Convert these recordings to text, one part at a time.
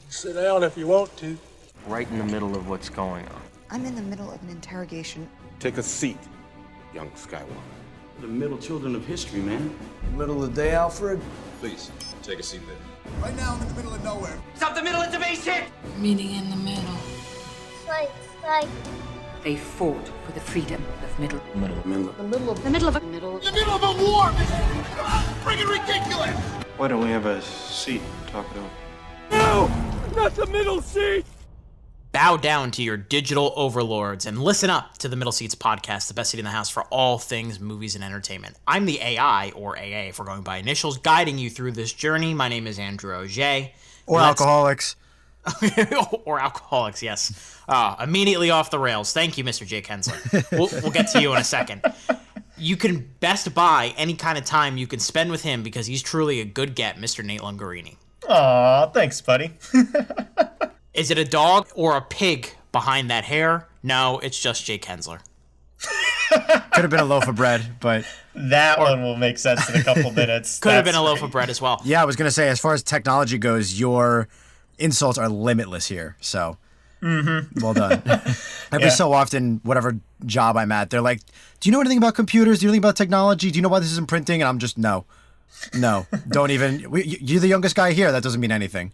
Sit down if you want to. Right in the middle of what's going on. I'm in the middle of an interrogation. Take a seat, young Skywalker. The middle children of history, man. Middle of the day, Alfred? Please, take a seat there. Right now, I'm in the middle of nowhere. Stop the middle, it's a base hit! Meeting in the middle. Like. They fought for the freedom of middle. The middle of a war! In the middle of a war! This is freaking ridiculous! Why don't we have a seat and talk it over? No! Not the middle seat! Bow down to your digital overlords and listen up to the Middle Seats podcast, the best seat in the house for all things movies and entertainment. I'm the AI, or AA if we're going by initials, guiding you through this journey. My name is Andrew Auger. Or alcoholics. Or alcoholics, yes. Immediately off the rails. Thank you, Mr. Jake Hensler. We'll get to you in a second. You can best buy any kind of time you can spend with him because he's truly a good get, Mr. Nate Lungarini. Aw, thanks, buddy. Is it a dog or a pig behind that hair? No, it's just Jake Hensler. Could have been a loaf of bread, but... That one will make sense in a couple minutes. Could have been a loaf of bread as well. Yeah, I was going to say, as far as technology goes, your insults are limitless here, so... Well done. Every so often, whatever job I'm at, they're like, do you know anything about computers? Do you know anything about technology? Do you know why this isn't printing? And I'm just, no, don't even... You're the youngest guy here. That doesn't mean anything.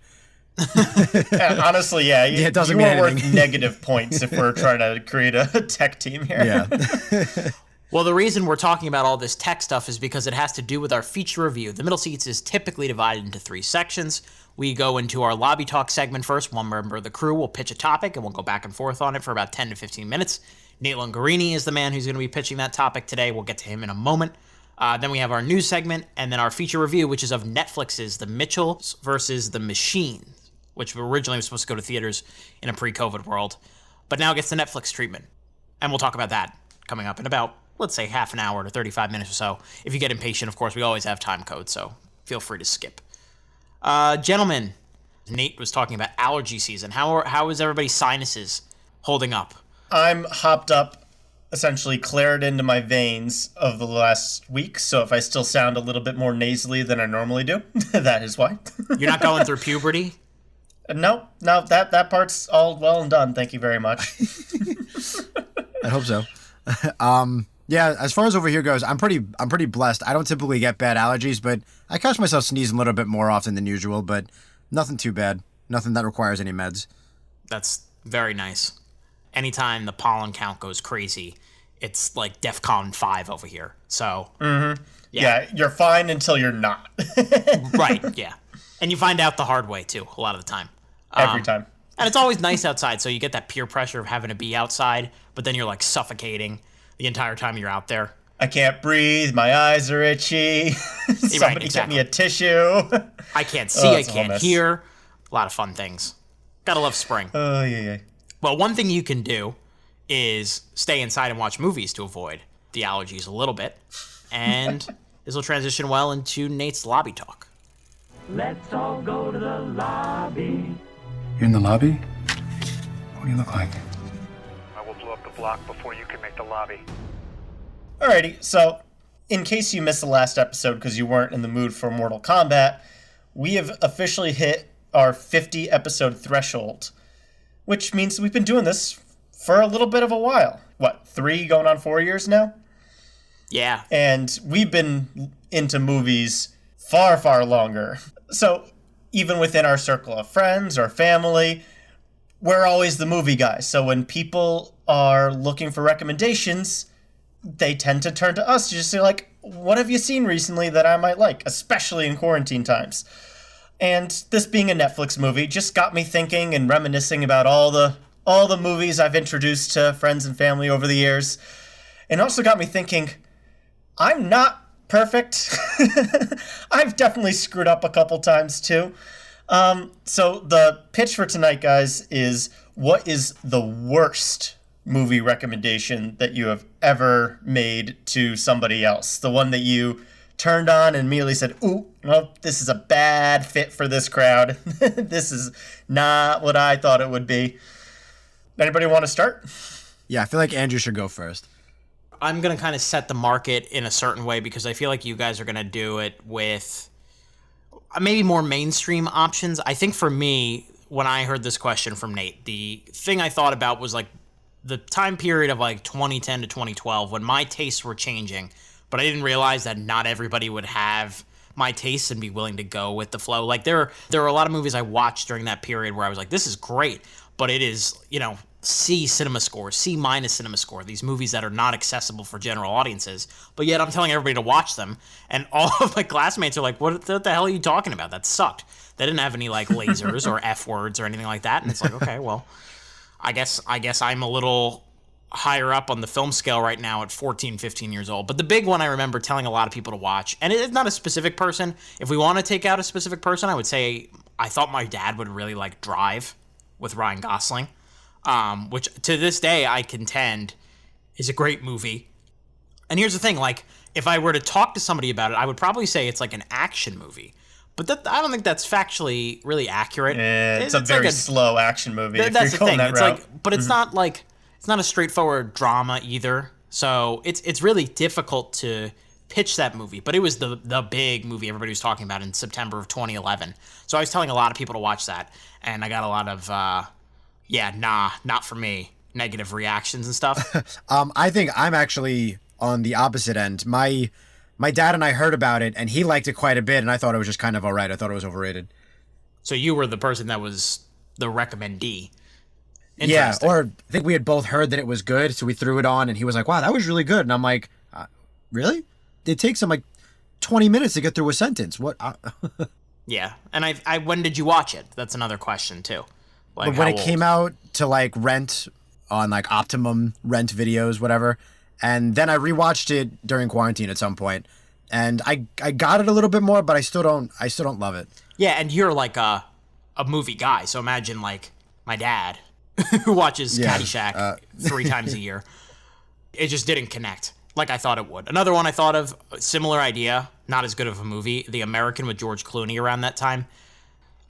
Honestly, yeah. It doesn't mean anything. Worth negative points if we're trying to create a tech team here. Yeah. Well, the reason we're talking about all this tech stuff is because it has to do with our feature review. The Middle Seats is typically divided into 3 sections. We go into our lobby talk segment first. One member of the crew will pitch a topic, and we'll go back and forth on it for about 10 to 15 minutes. Nate Lungarini is the man who's going to be pitching that topic today. We'll get to him in a moment. Then we have our news segment, and then our feature review, which is of Netflix's The Mitchells versus the Machines, which originally was supposed to go to theaters in a pre-COVID world, but now gets the Netflix treatment. And we'll talk about that coming up in about, let's say, half an hour to 35 minutes or so. If you get impatient, of course, we always have time codes, so feel free to skip. Gentlemen, Nate was talking about allergy season. How is everybody's sinuses holding up? I'm hopped up, essentially cleared into my veins of the last week, so if I still sound a little bit more nasally than I normally do, that is why. You're not going through puberty? No, that part's all well and done. Thank you very much. I hope so. Yeah, as far as over here goes, I'm pretty blessed. I don't typically get bad allergies, but I catch myself sneezing a little bit more often than usual, but nothing too bad. Nothing that requires any meds. That's very nice. Anytime the pollen count goes crazy, it's like DEFCON 5 over here. So, yeah, you're fine until you're not. Right, yeah. And you find out the hard way, too, a lot of the time. Every time. And it's always nice outside, so you get that peer pressure of having to be outside, but then you're like suffocating the entire time you're out there. I can't breathe. My eyes are itchy. Somebody get me a tissue. I can't see. I can't hear. A lot of fun things. Gotta love spring. Oh, yeah. Well, one thing you can do is stay inside and watch movies to avoid the allergies a little bit. And this will transition well into Nate's lobby talk. Let's all go to the lobby. You're in the lobby? What do you look like? I will blow up the block before you can make the lobby. Alrighty, so in case you missed the last episode because you weren't in the mood for Mortal Kombat, we have officially hit our 50 episode threshold, which means we've been doing this for a little bit of a while. What, 3 going on 4 years now? Yeah. And we've been into movies far, far longer. So even within our circle of friends or family, we're always the movie guys. So when people are looking for recommendations, they tend to turn to us to just say, like, what have you seen recently that I might like, especially in quarantine times? And this being a Netflix movie just got me thinking and reminiscing about all the movies I've introduced to friends and family over the years. And also got me thinking, I'm not perfect. I've definitely screwed up a couple times too. So the pitch for tonight, guys, is what is the worst movie recommendation that you have ever made to somebody else? The one that you turned on and immediately said, ooh, well, this is a bad fit for this crowd. This is not what I thought it would be. Anybody want to start? Yeah, I feel like Andrew should go first. I'm going to kind of set the market in a certain way because I feel like you guys are going to do it with maybe more mainstream options. I think for me, when I heard this question from Nate, the thing I thought about was like the time period of like 2010 to 2012 when my tastes were changing, but I didn't realize that not everybody would have my tastes and be willing to go with the flow. Like there are a lot of movies I watched during that period where I was like, this is great, but it is, C cinema score, C- cinema score, these movies that are not accessible for general audiences, but yet I'm telling everybody to watch them, and all of my classmates are like, what the hell are you talking about? That sucked. They didn't have any like lasers or F words or anything like that, and it's like, okay, well, I guess I'm a little higher up on the film scale right now at 14, 15 years old. But the big one I remember telling a lot of people to watch, and it's not a specific person. If we want to take out a specific person, I would say I thought my dad would really like Drive with Ryan Gosling, which to this day I contend is a great movie. And here's the thing, like if I were to talk to somebody about it, I would probably say it's like an action movie. But I don't think that's factually really accurate. It's a very slow action movie. That's the thing. But it's not like it's not a straightforward drama either. So it's really difficult to pitch that movie. But it was the big movie everybody was talking about in September of 2011. So I was telling a lot of people to watch that, and I got a lot of not for me, negative reactions and stuff. I think I'm actually on the opposite end. My dad and I heard about it, and he liked it quite a bit, and I thought it was just kind of all right. I thought it was overrated. So you were the person that was the recommendee. Yeah, or I think we had both heard that it was good, so we threw it on, and he was like, wow, that was really good. And I'm like, really? It takes him like 20 minutes to get through a sentence. What? Yeah, and I when did you watch it? That's another question, too. Like, when it came out to like rent on like Optimum rent videos, whatever. And then I rewatched it during quarantine at some point, and I got it a little bit more, but I still don't love it. Yeah, and you're like a movie guy, so imagine like my dad who watches Caddyshack 3 times a year. It just didn't connect like I thought it would. Another one I thought of, similar idea, not as good of a movie, The American with George Clooney around that time.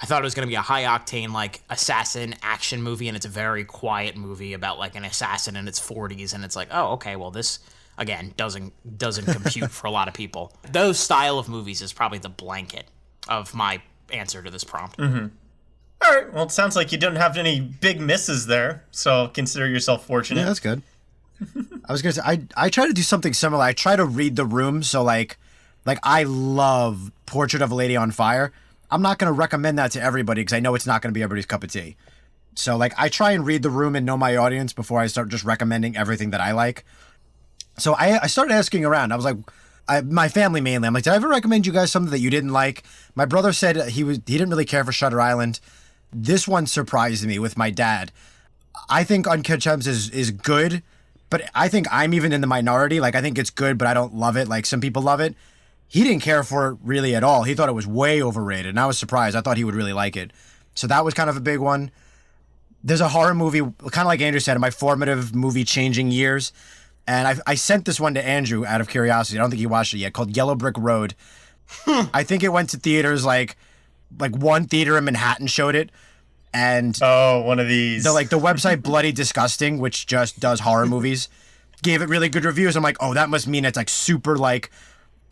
I thought it was going to be a high-octane, like, assassin action movie, and it's a very quiet movie about, like, an assassin in its 40s, and it's like, oh, okay, well, this, again, doesn't compute for a lot of people. Those style of movies is probably the blanket of my answer to this prompt. Mm-hmm. All right, well, it sounds like you didn't have any big misses there, so consider yourself fortunate. Yeah, that's good. I was going to say, I try to do something similar. I try to read the room, so, like I love Portrait of a Lady on Fire. I'm not going to recommend that to everybody because I know it's not going to be everybody's cup of tea. So, like, I try and read the room and know my audience before I start just recommending everything that I like. So I started asking around. I was like, my family mainly. I'm like, did I ever recommend you guys something that you didn't like? My brother said he didn't really care for Shutter Island. This one surprised me with my dad. I think Uncut Gems is good, but I think I'm even in the minority. Like, I think it's good, but I don't love it. Like, some people love it. He didn't care for it really at all. He thought it was way overrated, and I was surprised. I thought he would really like it. So that was kind of a big one. There's a horror movie, kind of like Andrew said, in my formative movie-changing years, and I sent this one to Andrew out of curiosity. I don't think he watched it yet, called Yellow Brick Road. I think it went to theaters, like one theater in Manhattan showed it, and one of these. The website Bloody Disgusting, which just does horror movies, gave it really good reviews. I'm like, oh, that must mean it's like super like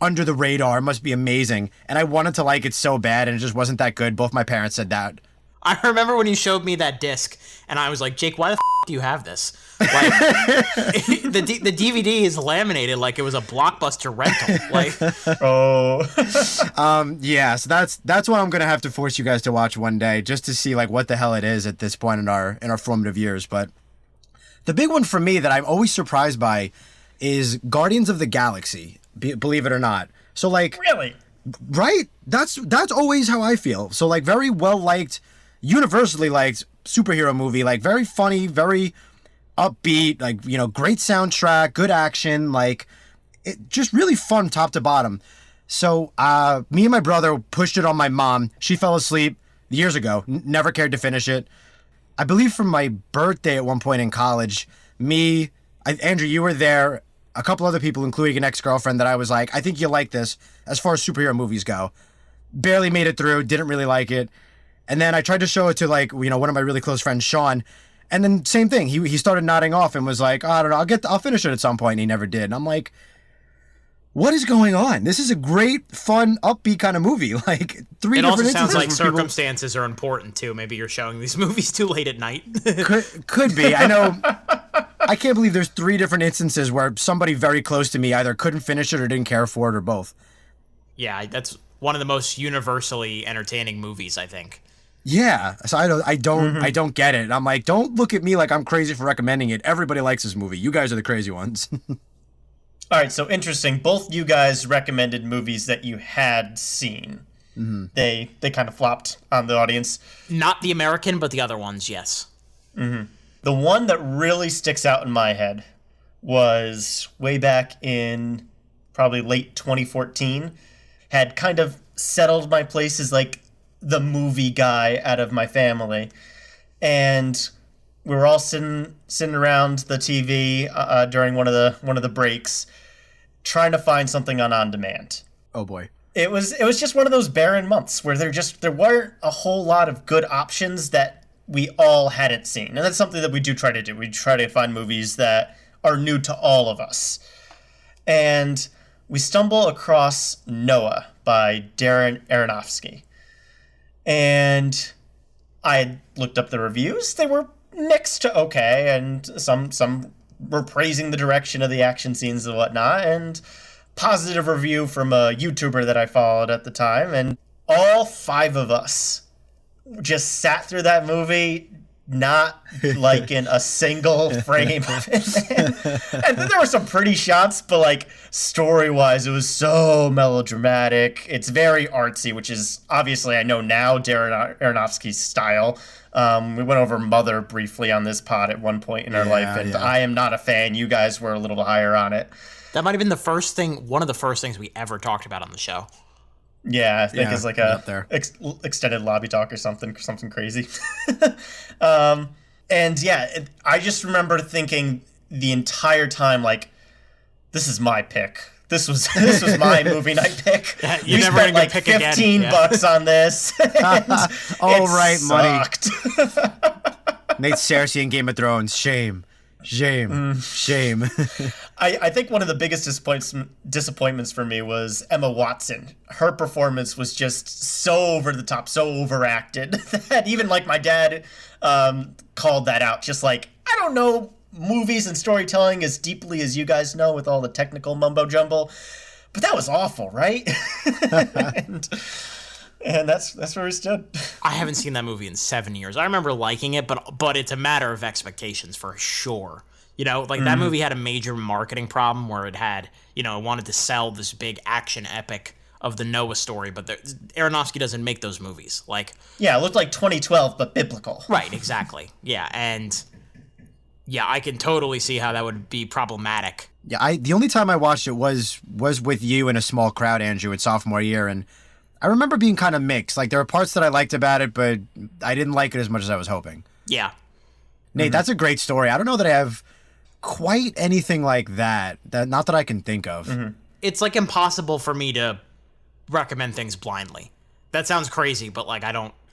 under the radar. It must be amazing. And I wanted to like it so bad, and it just wasn't that good. Both my parents said that. I remember when you showed me that disc, and I was like, Jake, why the do you have this? Like, the DVD is laminated like it was a Blockbuster rental. Like, yeah. So that's what I'm gonna have to force you guys to watch one day, just to see like what the hell it is at this point in our formative years. But the big one for me that I'm always surprised by is Guardians of the Galaxy. Believe it or not. So like, really, right? That's always how I feel. So like, very well liked, universally liked superhero movie. Like, very funny, very upbeat. Like, you know, great soundtrack, good action. Like, it just really fun top to bottom. So me and my brother pushed it on my mom. She fell asleep years ago. Never cared to finish it. I believe for my birthday at one point in college, Andrew, you were there. A couple other people, including an ex-girlfriend, that I was like, I think you'll like this as far as superhero movies go. Barely made it through, didn't really like it. And then I tried to show it to, like, you know, one of my really close friends, Sean. And then same thing. He started nodding off and was like, oh, I don't know, I'll finish it at some point. And he never did. And I'm like, what is going on? This is a great, fun, upbeat kind of movie. Like three It different also sounds instances like where people- circumstances are important too. Maybe you're showing these movies too late at night. Could be. I know. I can't believe there's 3 different instances where somebody very close to me either couldn't finish it or didn't care for it or both. Yeah, that's one of the most universally entertaining movies, I think. Yeah, so I don't get it. I'm like, don't look at me like I'm crazy for recommending it. Everybody likes this movie. You guys are the crazy ones. All right, so interesting. Both you guys recommended movies that you had seen. Mm-hmm. They kind of flopped on the audience. Not the American, but the other ones, yes. Mm-hmm. The one that really sticks out in my head was way back in probably late 2014. Had kind of settled my place as like the movie guy out of my family, and we were all sitting around the TV during one of the breaks, trying to find something on demand. Oh boy. It was just one of those barren months where there weren't a whole lot of good options that we all hadn't seen. And that's something that we do try to do. We try to find movies that are new to all of us. And we stumble across Noah by Darren Aronofsky. And I had looked up the reviews. They were mixed to okay, and some were praising the direction of the action scenes and whatnot, and positive review from a YouTuber that I followed at the time. And all 5 of us just sat through that movie not like in a single frame of it. And then there were some pretty shots, but like story-wise, it was so melodramatic. It's very artsy, which is obviously, I know now, Darren Aronofsky's style. We went over Mother briefly on this pod at one point in our life, and I am not a fan. You guys were a little higher on it. That might have been one of the first things we ever talked about on the show. Yeah, I think it's like a extended lobby talk or something crazy. And yeah, I just remember thinking the entire time, like, this is my pick. This was my movie night pick. You we never spent like pick $15 on this. All right, sucked. money. Nate Cersei in Game of Thrones. Shame. Shame. I think one of the biggest disappointments for me was Emma Watson. Her performance was just so over the top, so overacted that even like my dad called that out. Just like, I don't know movies and storytelling as deeply as you guys know with all the technical mumbo jumbo, but that was awful, right? and that's where we stood. I haven't seen that movie in 7 years. I remember liking it, but it's a matter of expectations for sure. You know, like that movie had a major marketing problem where it had, it wanted to sell this big action epic of the Noah story, but Aronofsky doesn't make those movies. Like, yeah, it looked like 2012, but biblical. Right, exactly. Yeah, and yeah, I can totally see how that would be problematic. Yeah, the only time I watched it was with you in a small crowd, Andrew, in sophomore year, and I remember being kind of mixed. Like, there were parts that I liked about it, but I didn't like it as much as I was hoping. Yeah. Nate, that's a great story. I don't know that I have quite anything like that not that I can think of. It's like impossible for me to recommend things blindly. That sounds crazy, but like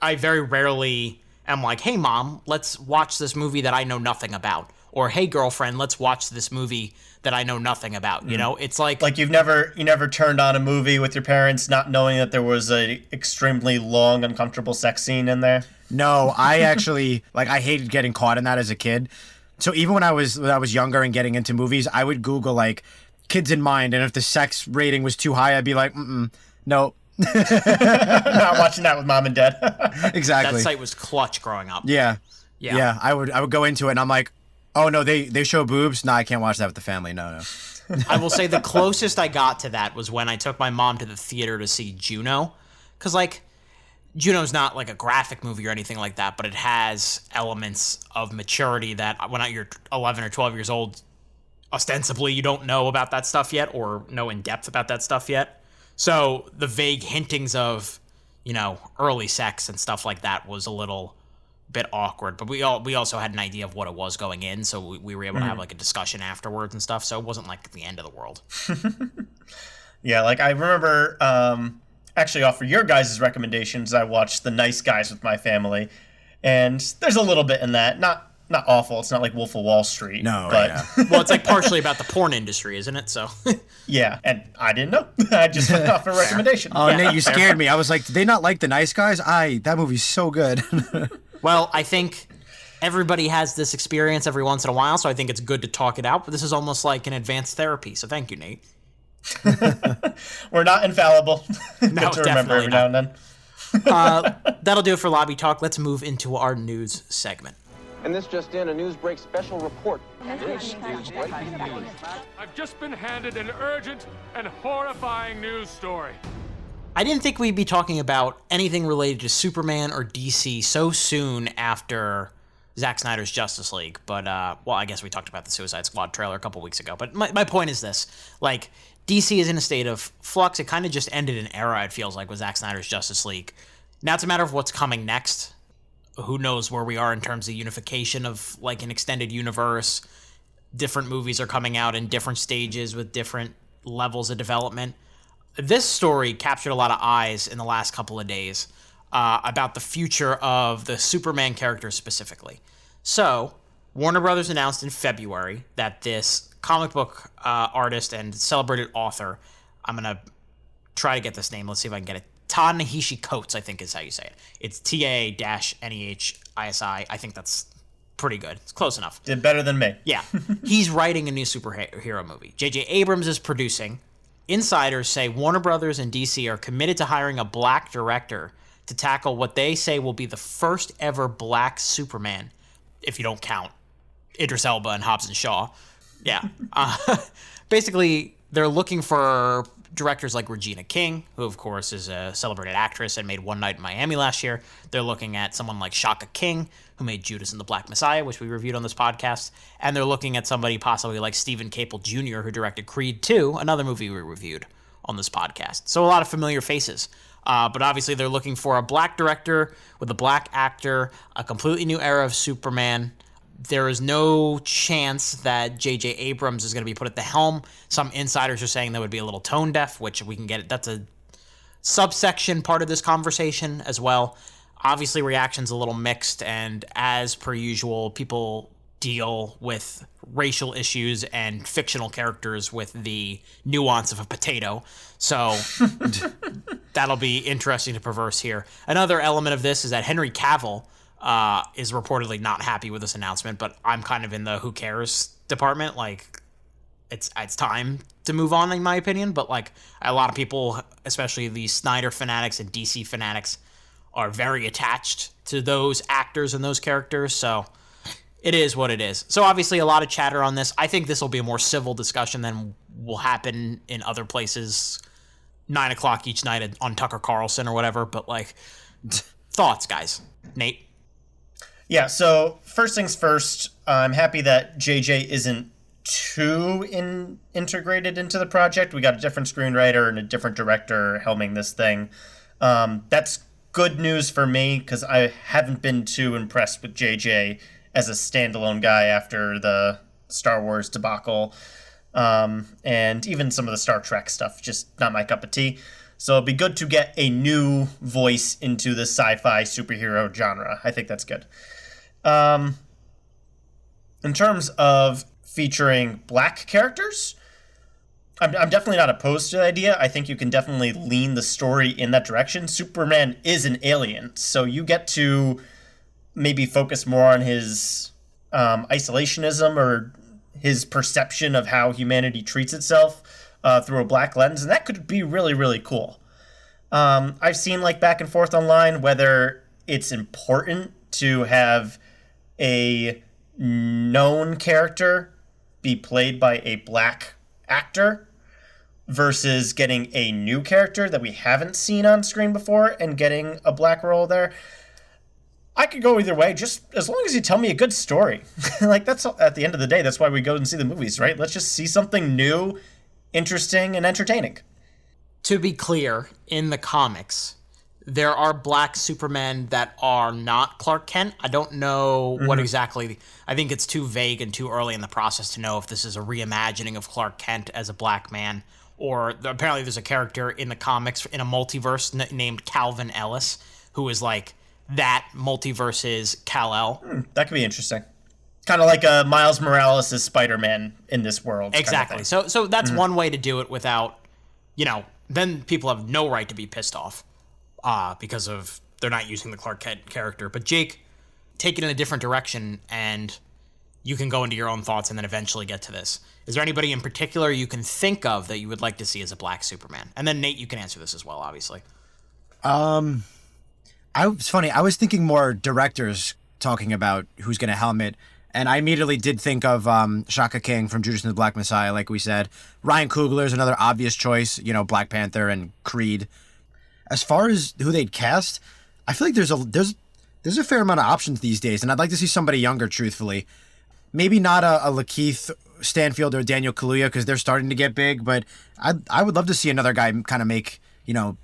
I very rarely am like, hey mom, let's watch this movie that I know nothing about, or hey girlfriend, let's watch this movie that I know nothing about. It's like you never turned on a movie with your parents not knowing that there was a extremely long uncomfortable sex scene in there. No, I actually I hated getting caught in that as a kid. So even when I was younger and getting into movies, I would Google like kids in mind, and if the sex rating was too high, I'd be like, no. Not watching that with mom and dad. Exactly. That site was clutch growing up. Yeah. I would go into it and I'm like, oh no, they show boobs. No, I can't watch that with the family. No. I will say the closest I got to that was when I took my mom to the theater to see Juno, because like Juno's not like a graphic movie or anything like that, but it has elements of maturity that when you're 11 or 12 years old, ostensibly you don't know about that stuff yet or know in depth about that stuff yet. So the vague hintings of, early sex and stuff like that was a little bit awkward, but we also had an idea of what it was going in, so we were able to have like a discussion afterwards and stuff, so it wasn't like the end of the world. Yeah, like I remember actually off of your guys' recommendations, I watched The Nice Guys with my family, and there's a little bit in that, not not awful. It's not like Wolf of Wall Street. No, but yeah. Well, it's like partially about the porn industry, isn't it? So yeah, and I didn't know. I just went off a recommendation. Oh, Nate, you scared me. I was like, did they not like The Nice Guys? That movie's so good. Well, I think everybody has this experience every once in a while, so I think it's good to talk it out. But this is almost like an advanced therapy, so thank you, Nate. We're not infallible. No, Good to remember every now and then. That'll do it for Lobby Talk. Let's move into our news segment. And this just in, a Newsbreak special report. This is breaking news. I've just been handed an urgent and horrifying news story. I didn't think we'd be talking about anything related to Superman or DC so soon after Zack Snyder's Justice League, but, well, I guess we talked about the Suicide Squad trailer a couple weeks ago, but my point is this, like, DC is in a state of flux. It kind of just ended an era, it feels like, with Zack Snyder's Justice League. Now it's a matter of what's coming next. Who knows where we are in terms of unification of, like, an extended universe. Different movies are coming out in different stages with different levels of development. This story captured a lot of eyes in the last couple of days about the future of the Superman character specifically. So, Warner Brothers announced in February that this comic book artist and celebrated author, I'm going to try to get this name. Let's see if I can get it. Ta-Nehisi Coates, I think is how you say it. It's T-A-N-E-H-I-S-I. I think that's pretty good. It's close enough. Did better than me. Yeah. He's writing a new superhero movie. J.J. Abrams is producing. Insiders say Warner Brothers and DC are committed to hiring a black director to tackle what they say will be the first ever black Superman, if you don't count Idris Elba and Hobbs and Shaw. Yeah. Basically, they're looking for directors like Regina King, who, of course, is a celebrated actress and made One Night in Miami last year. They're looking at someone like Shaka King, who made Judas and the Black Messiah, which we reviewed on this podcast. And they're looking at somebody possibly like Stephen Caple Jr., who directed Creed 2, another movie we reviewed on this podcast. So a lot of familiar faces. But obviously they're looking for a black director with a black actor, a completely new era of Superman. There is no chance that J.J. Abrams is going to be put at the helm. Some insiders are saying that would be a little tone deaf, which we can get. That's a subsection part of this conversation as well. Obviously, reaction's a little mixed, and as per usual, people deal with racial issues and fictional characters with the nuance of a potato. So that'll be interesting to perverse here. Another element of this is that Henry Cavill is reportedly not happy with this announcement, but I'm kind of in the who cares department. Like, it's time to move on, in my opinion. But like a lot of people, especially the Snyder fanatics and DC fanatics, are very attached to those actors and those characters. So it is what it is. So obviously a lot of chatter on this. I think this will be a more civil discussion than will happen in other places, 9 o'clock each night on Tucker Carlson or whatever. But like, thoughts, guys. Nate? Yeah, so first things first, I'm happy that JJ isn't too integrated into the project. We got a different screenwriter and a different director helming this thing. That's good news for me because I haven't been too impressed with JJ as a standalone guy after the Star Wars debacle. And even some of the Star Trek stuff, just not my cup of tea. So it'll be good to get a new voice into the sci-fi superhero genre. I think that's good. In terms of featuring black characters, I'm definitely not opposed to the idea. I think you can definitely lean the story in that direction. Superman is an alien, so you get to maybe focus more on his isolationism or his perception of how humanity treats itself through a black lens, and that could be really, really cool. I've seen like back and forth online whether it's important to have a known character be played by a black actor versus getting a new character that we haven't seen on screen before and getting a black role there. I could go either way, just as long as you tell me a good story. Like, that's at the end of the day, that's why we go and see the movies, right? Let's just see something new, interesting, and entertaining. To be clear, in the comics, there are black Supermen that are not Clark Kent. I don't know what exactly. I think it's too vague and too early in the process to know if this is a reimagining of Clark Kent as a black man, or apparently there's a character in the comics in a multiverse named Calvin Ellis, who is like that multiverse's Kal-El. That could be interesting. Kind of like a Miles Morales' Spider-Man in this world. Exactly. Kind of so that's one way to do it without, then people have no right to be pissed off because of they're not using the Clark Kent character. But Jake, take it in a different direction, and you can go into your own thoughts and then eventually get to this. Is there anybody in particular you can think of that you would like to see as a black Superman? And then, Nate, you can answer this as well, obviously. It's funny. I was thinking more directors talking about who's going to helm it. And I immediately did think of Shaka King from Judas and the Black Messiah, like we said. Ryan Coogler is another obvious choice, Black Panther and Creed. As far as who they'd cast, I feel like there's a fair amount of options these days, and I'd like to see somebody younger, truthfully. Maybe not a Lakeith Stanfield or Daniel Kaluuya, because they're starting to get big, but I would love to see another guy kind of make,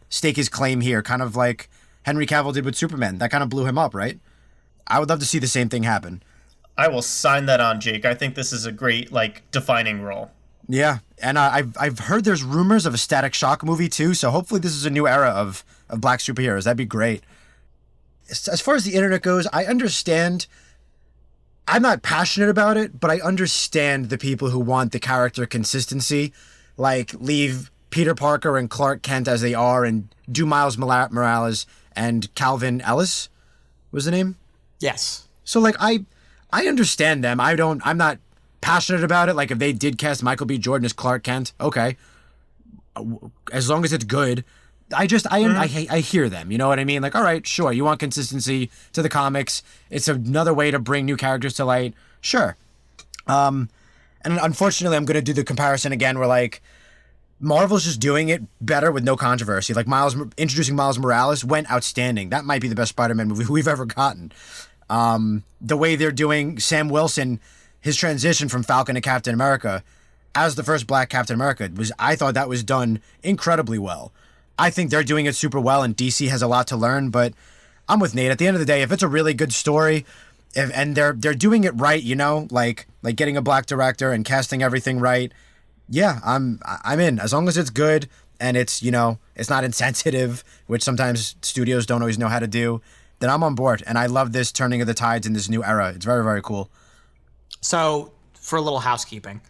stake his claim here, kind of like Henry Cavill did with Superman. That kind of blew him up, right? I would love to see the same thing happen. I will sign that on, Jake. I think this is a great, defining role. Yeah, and I've heard there's rumors of a Static Shock movie too, so hopefully this is a new era of black superheroes. That'd be great. As far as the internet goes, I understand. I'm not passionate about it, but I understand the people who want the character consistency, like leave Peter Parker and Clark Kent as they are and do Miles Morales and Calvin Ellis was the name? Yes. So I understand them. I'm not passionate about it. Like if they did cast Michael B. Jordan as Clark Kent, okay. As long as it's good. I hear them. You know what I mean? Like, all right, sure. You want consistency to the comics. It's another way to bring new characters to light. Sure. And unfortunately, I'm going to do the comparison again where Marvel's just doing it better with no controversy. Like introducing Miles Morales went outstanding. That might be the best Spider-Man movie we've ever gotten. The way they're doing Sam Wilson, his transition from Falcon to Captain America as the first black Captain America I thought that was done incredibly well. I think they're doing it super well, and DC has a lot to learn, but I'm with Nate. At the end of the day, if it's a really good story, and they're doing it right, like getting a black director and casting everything right, yeah, I'm in. As long as it's good and it's, it's not insensitive, which sometimes studios don't always know how to do, then I'm on board. And I love this turning of the tides in this new era. It's very, very cool. So, for a little housekeeping,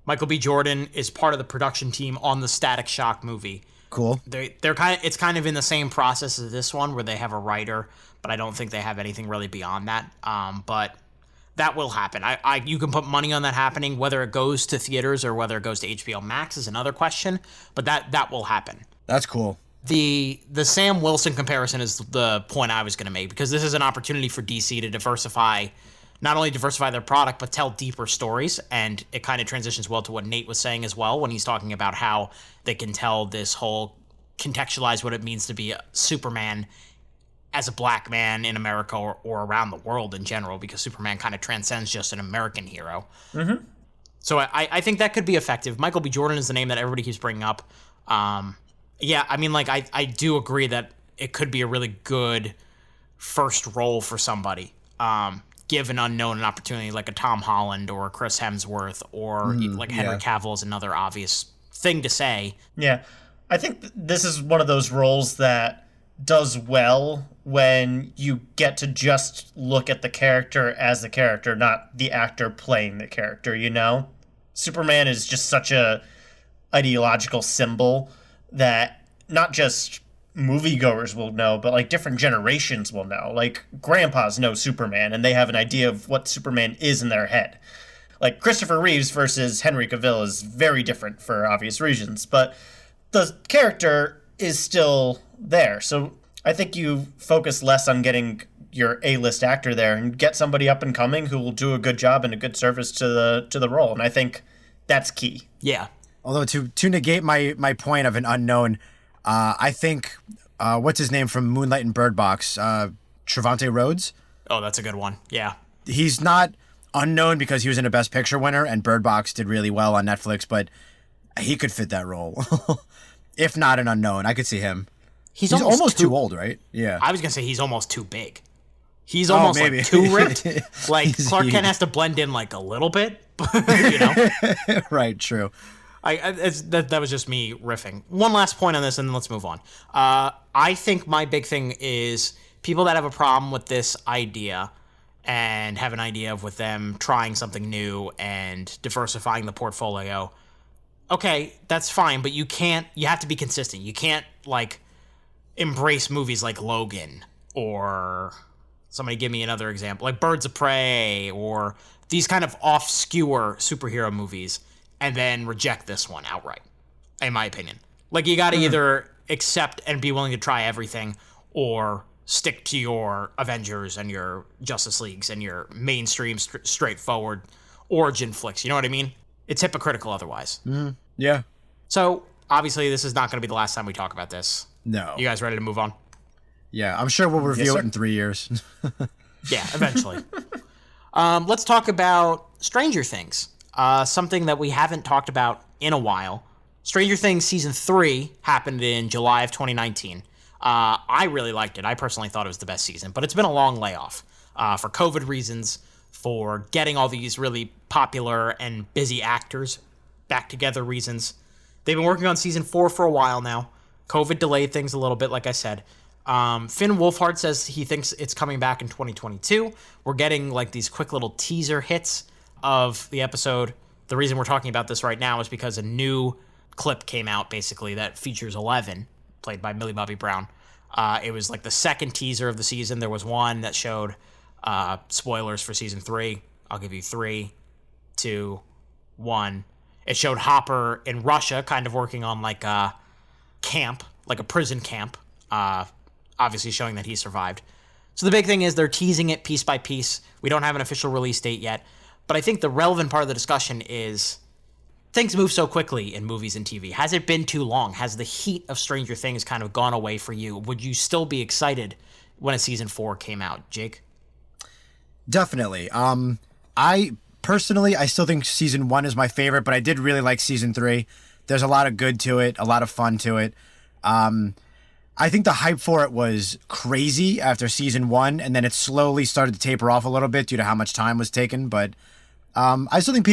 Michael B. Jordan is part of the production team on the Static Shock movie. Cool. It's kind of in the same process as this one where they have a writer, but I don't think they have anything really beyond that. But that will happen. You can put money on that happening. Whether it goes to theaters or whether it goes to HBO Max is another question, but that will happen. That's cool. The Sam Wilson comparison is the point I was going to make, because this is an opportunity for DC to not only diversify their product, but tell deeper stories. And it kind of transitions well to what Nate was saying as well when he's talking about how they can tell this whole contextualize what it means to be a Superman as a black man in America or around the world in general, because Superman kind of transcends just an American hero. Mm-hmm. So I think that could be effective. Michael B. Jordan is the name that everybody keeps bringing up. Yeah, I mean, I do agree that it could be a really good first role for somebody. Give an unknown an opportunity like a Tom Holland or a Chris Hemsworth or Henry Cavill is another obvious thing to say. Yeah, I think this is one of those roles that does well when you get to just look at the character as the character, not the actor playing the character, Superman is just such a ideological symbol that not just moviegoers will know, but different generations will know. Grandpas know Superman and they have an idea of what Superman is in their head. Christopher Reeves versus Henry Cavill is very different for obvious reasons, but the character is still there. So I think you focus less on getting your A-list actor there and get somebody up and coming who will do a good job and a good service to the role. And I think that's key. Yeah. Although to negate my point of an unknown, I think, what's his name from Moonlight and Bird Box? Trevante Rhodes? Oh, that's a good one. Yeah. He's not unknown because he was in a Best Picture winner and Bird Box did really well on Netflix, but he could fit that role. If not an unknown, I could see him. He's almost too old, right? Yeah. I was going to say he's almost too big. He's almost too ripped. Clark Kent has to blend in a little bit, Right, true. That was just me riffing. One last point on this, and then let's move on. I think my big thing is people that have a problem with this idea, and have an idea of with them trying something new and diversifying the portfolio. Okay, that's fine, but you have to be consistent. You can't, like, embrace movies like Logan, or somebody give me another example, like Birds of Prey, or these kind of off-skewer superhero movies, and then reject this one outright, in my opinion. Like, you gotta either accept and be willing to try everything, or stick to your Avengers and your Justice Leagues and your mainstream, straightforward origin flicks. You know what I mean? It's hypocritical otherwise. Yeah. So, obviously, this is not going to be the last time we talk about this. No. You guys ready to move on? Yeah, I'm sure we'll review it in 3 years. Yeah, eventually. Let's talk about Stranger Things. Something that we haven't talked about in a while. Stranger Things Season 3 happened in July of 2019. I really liked it. I personally thought it was the best season, but it's been a long layoff for COVID reasons, for getting all these really popular and busy actors back together reasons. They've been working on Season 4 for a while now. COVID delayed things a little bit, like I said. Finn Wolfhard says he thinks it's coming back in 2022. We're getting like these quick little teaser hits of the episode. The reason we're talking about this right now is because a new clip came out, basically, that features Eleven, played by Millie Bobby Brown. It was like the second teaser of the season. There was one that showed spoilers for Season 3. I'll give you 3, 2, 1. It showed Hopper in Russia, kind of working on like a camp, like a prison camp, obviously showing that he survived. So the big thing is they're teasing it piece by piece. We don't have an official release date yet, but I think the relevant part of the discussion is things move so quickly in movies and TV. Has it been too long? Has the heat of Stranger Things kind of gone away for you? Would you still be excited when a Season 4 came out? Jake? Definitely. Personally, I still think Season 1 is my favorite, but I did really like Season 3. There's a lot of good to it, a lot of fun to it. I think the hype for it was crazy after Season 1, and then it slowly started to taper off a little bit due to how much time was taken. But I still think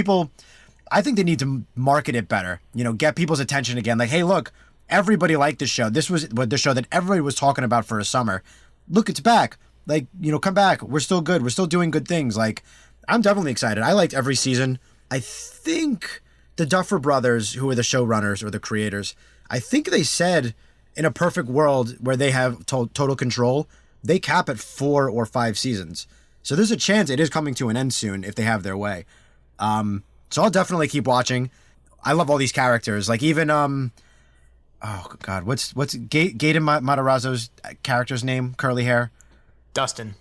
I think they need to market it better, get people's attention again. Like, hey, look, everybody liked this show. This was the show that everybody was talking about for a summer. Look, it's back. Like, come back. We're still good. We're still doing good things. Like, I'm definitely excited. I liked every season. I think the Duffer Brothers, who are the showrunners or the creators, I think they said in a perfect world where they have total control, they cap at 4 or 5 seasons. So there's a chance it is coming to an end soon if they have their way. So I'll definitely keep watching. I love all these characters. Like even oh god, what's Gaten Matarazzo's character's name? Curly hair. Dustin.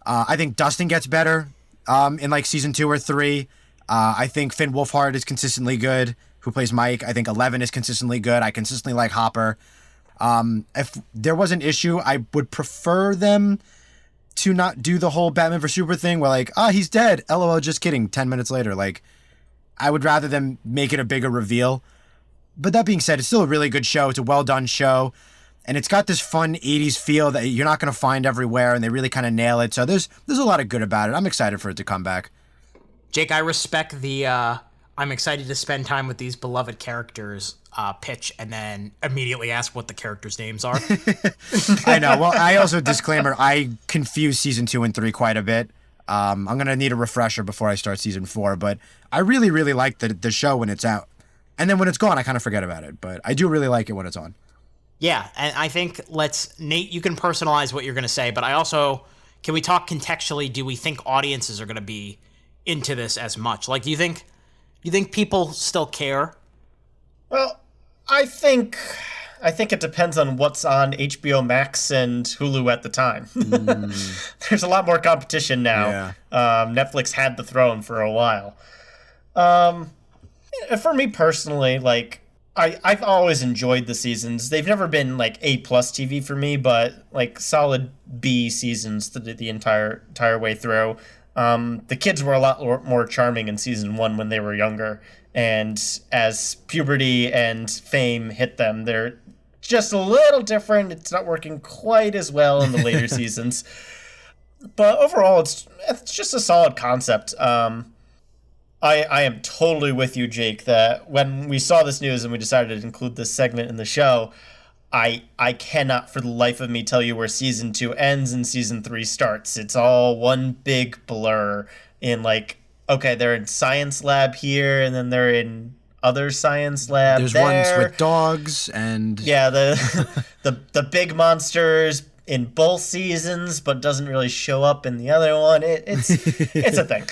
I think Dustin gets better in like Season 2 or 3. I think Finn Wolfhard is consistently good, who plays Mike. I think Eleven is consistently good. I consistently like Hopper. If there was an issue, I would prefer them to not do the whole Batman vs. Super thing where like, he's dead. LOL, just kidding. 10 minutes later. Like, I would rather them make it a bigger reveal. But that being said, it's still a really good show. It's a well-done show. And it's got this fun 80s feel that you're not going to find everywhere, and they really kind of nail it. So there's a lot of good about it. I'm excited for it to come back. Jake, I respect the I'm excited to spend time with these beloved characters pitch, and then immediately ask what the characters' names are. I know. Well, I also, disclaimer, I confuse Season 2 and 3 quite a bit. I'm going to need a refresher before I start Season 4, but I really, really like the show when it's out. And then when it's gone, I kind of forget about it, but I do really like it when it's on. Yeah, and I think Nate, you can personalize what you're going to say, but can we talk contextually? Do we think audiences are going to be into this as much? Like, do you think people still care? Well, I think it depends on what's on HBO Max and Hulu at the time. There's a lot more competition now. Yeah. Netflix had the throne for a while. For me personally, like, I've always enjoyed the seasons. They've never been like A+ TV for me, but like solid B seasons the entire way through. The kids were a lot more charming in Season 1 when they were younger, and as puberty and fame hit them, they're just a little different. It's not working quite as well in the later seasons, but overall, it's just a solid concept. I am totally with you, Jake, that when we saw this news and we decided to include this segment in the show, I cannot for the life of me tell you where season 2 ends and season 3 starts. It's all one big blur in like, okay, they're in science lab here, and then they're in other science lab There's there. ones with dogs and... Yeah, the big monsters in both seasons, but doesn't really show up in the other one. It's a thing.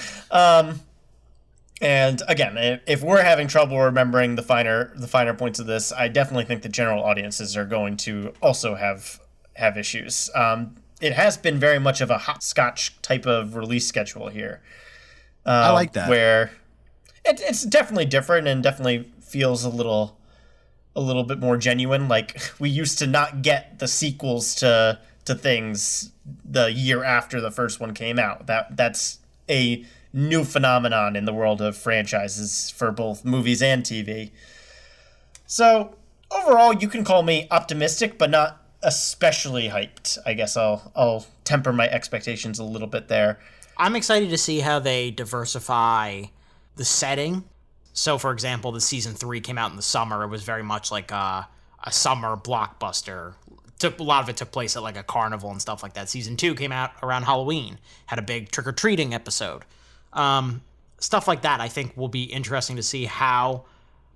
And again, if we're having trouble remembering the finer points of this, I definitely think the general audiences are going to also have issues. It has been very much of a hopscotch type of release schedule here. I like that. Where it's definitely different and definitely feels a little bit more genuine. Like, we used to not get the sequels to things the year after the first one came out. That's a new phenomenon in the world of franchises for both movies and TV. So overall, you can call me optimistic, but not especially hyped. I guess I'll temper my expectations a little bit there. I'm excited to see how they diversify the setting. So, for example, the season 3 came out in the summer. It was very much like a summer blockbuster. A lot of it took place at like a carnival and stuff like that. Season 2 came out around Halloween, had a big trick-or-treating episode. Stuff like that, I think, will be interesting to see how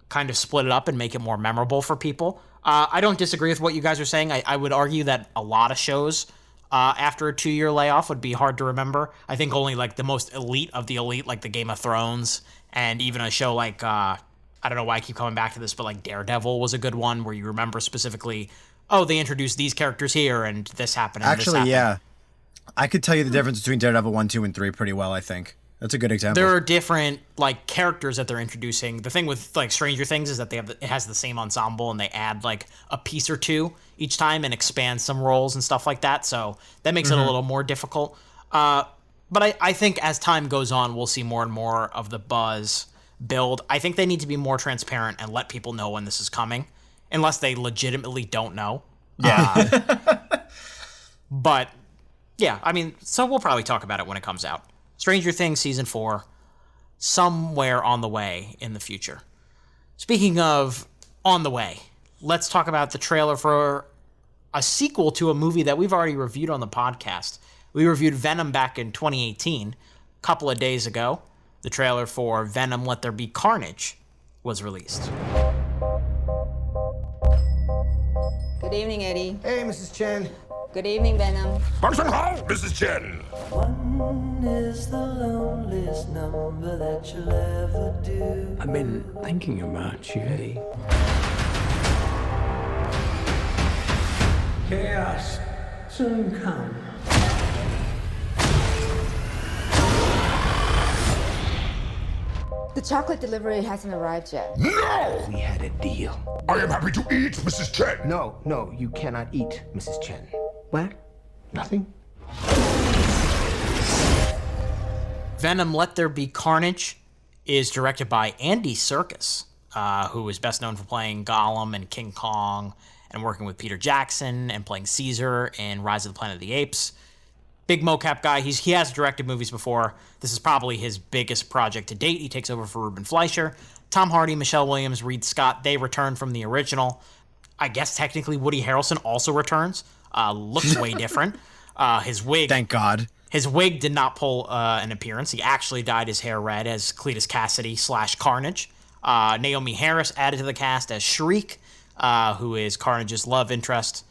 kind of split it up and make it more memorable for people. I don't disagree with what you guys are saying. I would argue that a lot of shows after a 2-year layoff would be hard to remember. I think only like the most elite of the elite, like the Game of Thrones, and even a show like, I don't know why I keep coming back to this, but like Daredevil was a good one where you remember specifically, oh, they introduced these characters here and this happened and Actually, this happened. yeah. I could tell you the difference between Daredevil 1, 2, and 3 pretty well, I think. That's a good example. There are different like characters that they're introducing. The thing with like Stranger Things is that it has the same ensemble and they add like a piece or two each time and expand some roles and stuff like that. So that makes it a little more difficult. But I think as time goes on, we'll see more and more of the buzz build. I think they need to be more transparent and let people know when this is coming, unless they legitimately don't know. Yeah. But yeah, I mean, so we'll probably talk about it when it comes out. Stranger Things Season 4, somewhere on the way in the future. Speaking of on the way, let's talk about the trailer for a sequel to a movie that we've already reviewed on the podcast. We reviewed Venom back in 2018. A couple of days ago, the trailer for Venom Let There Be Carnage was released. Good evening, Eddie. Hey, Mrs. Chen. Good evening, Venom. Mrs. Chen. One is the loneliest number that you'll ever do. I've been thinking about you, Eddie. Chaos soon come. The chocolate delivery hasn't arrived yet. No! We had a deal. I am happy to eat, Mrs. Chen. No, you cannot eat, Mrs. Chen. What? Nothing? Venom Let There Be Carnage is directed by Andy Serkis, who is best known for playing Gollum and King Kong and working with Peter Jackson and playing Caesar in Rise of the Planet of the Apes. Big mocap guy. He has directed movies before. This is probably his biggest project to date. He takes over for Ruben Fleischer. Tom Hardy, Michelle Williams, Reed Scott, they return from the original. I guess technically Woody Harrelson also returns. Looks way different. His wig... Thank God. His wig did not pull an appearance. He actually dyed his hair red as Cletus Cassidy / Carnage. Naomi Harris added to the cast as Shriek, who is Carnage's love interest.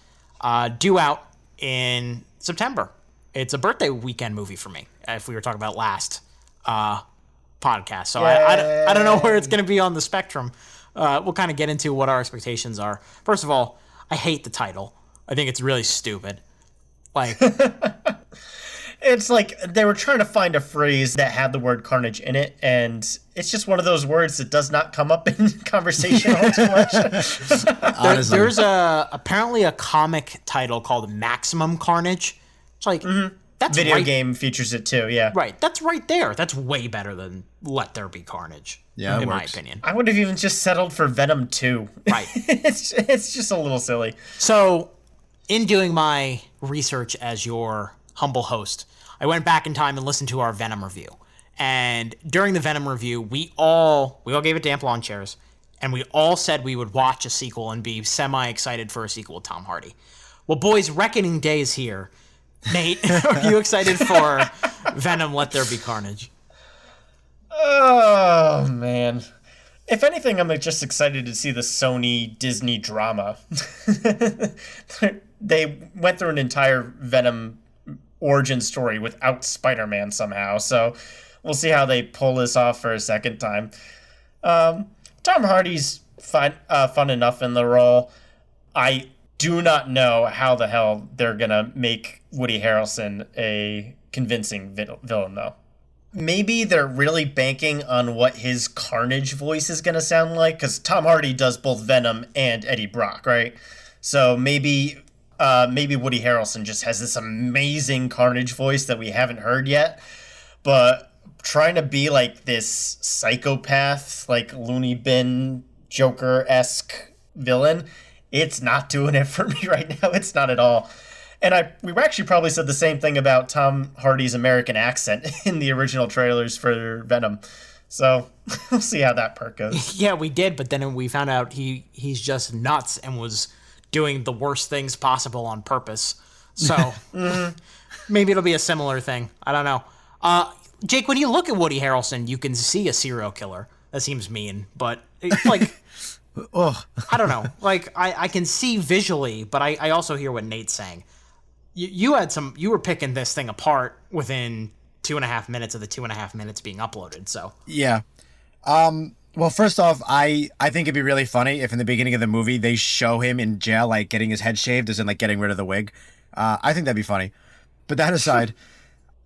Due out in September. It's a birthday weekend movie for me, if we were talking about last podcast. So I don't know where it's going to be on the spectrum. We'll kind of get into what our expectations are. First of all, I hate the title. I think it's really stupid. Like... It's like they were trying to find a phrase that had the word carnage in it, and it's just one of those words that does not come up in conversation all too much. There's apparently a comic title called Maximum Carnage. It's like, that's Video right. game features it too, yeah. Right, that's right there. That's way better than Let There Be Carnage, in my opinion. I would have even just settled for Venom 2. Right. It's just a little silly. So, in doing my research as your humble host, I went back in time and listened to our Venom review. And during the Venom review, we all gave it damp lawn chairs, and we all said we would watch a sequel and be semi-excited for a sequel with Tom Hardy. Well, boys, Reckoning Day is here. Nate, are you excited for Venom, Let There Be Carnage? Oh, man. If anything, I'm just excited to see the Sony Disney drama. They went through an entire Venom origin story without Spider-Man somehow, so we'll see how they pull this off for a second time. Tom Hardy's fun enough in the role. I do not know how the hell they're gonna make Woody Harrelson a convincing villain, though. Maybe they're really banking on what his Carnage voice is gonna sound like, because Tom Hardy does both Venom and Eddie Brock, right? So maybe Woody Harrelson just has this amazing Carnage voice that we haven't heard yet, but trying to be like this psychopath, like Looney Bin Joker-esque villain, it's not doing it for me right now. It's not at all. And we actually probably said the same thing about Tom Hardy's American accent in the original trailers for Venom. So we'll see how that part goes. Yeah, we did, but then we found out he's just nuts and was doing the worst things possible on purpose. So maybe it'll be a similar thing. I don't know. Jake, when you look at Woody Harrelson, you can see a serial killer. That seems mean, but like, I don't know. Like, I can see visually, but I also hear what Nate's saying. You were picking this thing apart within 2.5 minutes of the 2.5 minutes being uploaded. So yeah. Well, first off, I think it'd be really funny if in the beginning of the movie they show him in jail, like getting his head shaved, as in like getting rid of the wig. I think that'd be funny. But that aside,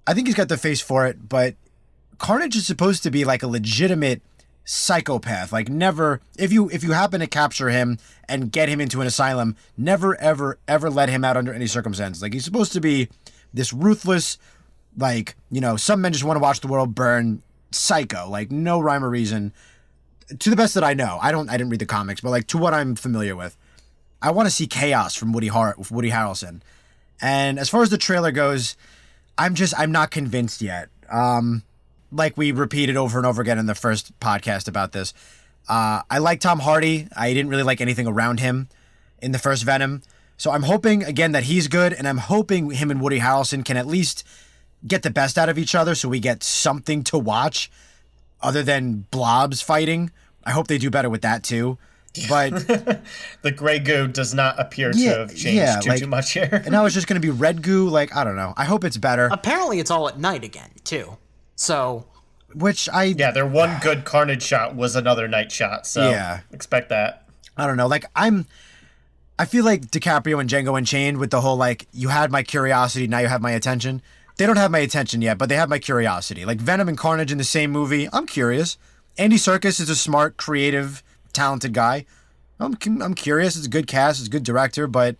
I think he's got the face for it. But Carnage is supposed to be like a legitimate psychopath. Like, never, if you happen to capture him and get him into an asylum, never ever let him out under any circumstances. Like, he's supposed to be this ruthless, like, you know, some men just want to watch the world burn psycho. Like, no rhyme or reason. To the best that I know, I didn't read the comics, but like to what I'm familiar with, I want to see chaos from Woody Harrelson. And as far as the trailer goes, I'm not convinced yet. Like we repeated over and over again in the first podcast about this, I like Tom Hardy. I didn't really like anything around him in the first Venom. So I'm hoping, again, that he's good, and I'm hoping him and Woody Harrelson can at least get the best out of each other so we get something to watch other than blobs fighting. I hope they do better with that, too. But the gray goo does not appear to have changed too much here. And now it's just going to be red goo. Like, I don't know. I hope it's better. Apparently it's all at night again, too. So... their one good Carnage shot was another night shot, so expect that. I don't know. Like, I feel like DiCaprio and Django Unchained with the whole, like, you had my curiosity, now you have my attention. They don't have my attention yet, but they have my curiosity. Like, Venom and Carnage in the same movie, I'm curious. Andy Serkis is a smart, creative, talented guy. I'm curious. It's a good cast. It's a good director, but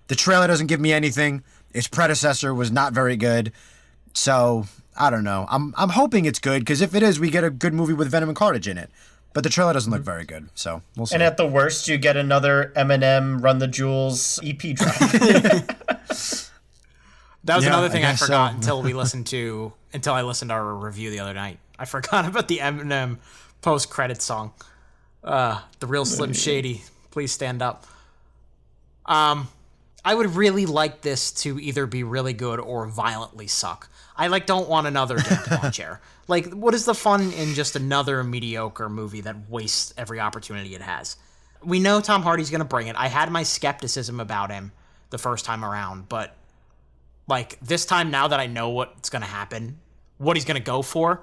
the trailer doesn't give me anything. Its predecessor was not very good. So, I don't know. I'm hoping it's good, because if it is, we get a good movie with Venom and Carnage in it. But the trailer doesn't look very good, so we'll see. And at the worst, you get another Eminem Run the Jewels EP drop. That was another thing I forgot until I listened to our review the other night. I forgot about the Eminem post-credit song. The real Slim Shady, please stand up. I would really like this to either be really good or violently suck. I don't want another Death Lawn Chair. Like, what is the fun in just another mediocre movie that wastes every opportunity it has? We know Tom Hardy's going to bring it. I had my skepticism about him the first time around, but like this time, now that I know what's going to happen, what he's going to go for,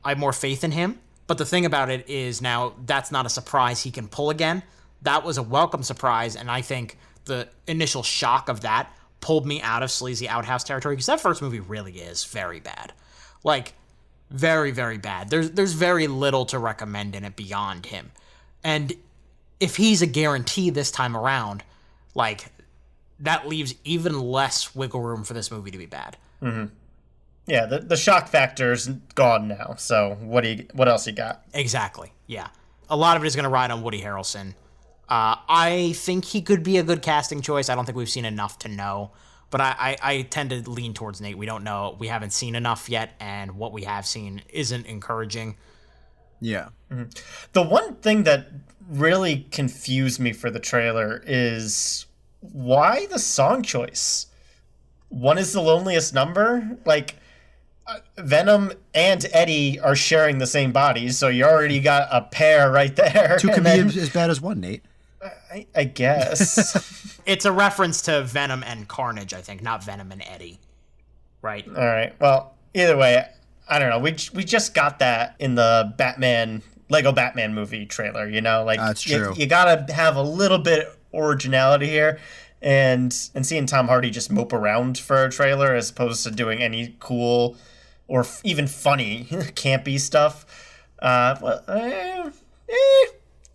I have more faith in him. But the thing about it is now that's not a surprise he can pull again. That was a welcome surprise, and I think the initial shock of that pulled me out of sleazy outhouse territory, because that first movie really is very bad. Like, very, very bad. There's very little to recommend in it beyond him. And if he's a guarantee this time around, like, that leaves even less wiggle room for this movie to be bad. Mm-hmm. Yeah, the shock factor's gone now, so what else you got? Exactly, yeah. A lot of it is going to ride on Woody Harrelson. I think he could be a good casting choice. I don't think we've seen enough to know. But I tend to lean towards Nate. We don't know. We haven't seen enough yet, and what we have seen isn't encouraging. Yeah. The one thing that really confused me for the trailer is why the song choice? One is the loneliest number? Like, Venom and Eddie are sharing the same bodies, so you already got a pair right there. Two could be as bad as one, Nate. I guess. It's a reference to Venom and Carnage, I think, not Venom and Eddie. Right? All right. Well, either way, I don't know. We just got that in the Lego Batman movie trailer, you know? Like, that's true. You gotta have a little bit originality here. And seeing Tom Hardy just mope around for a trailer as opposed to doing any cool or even funny, campy stuff. Well,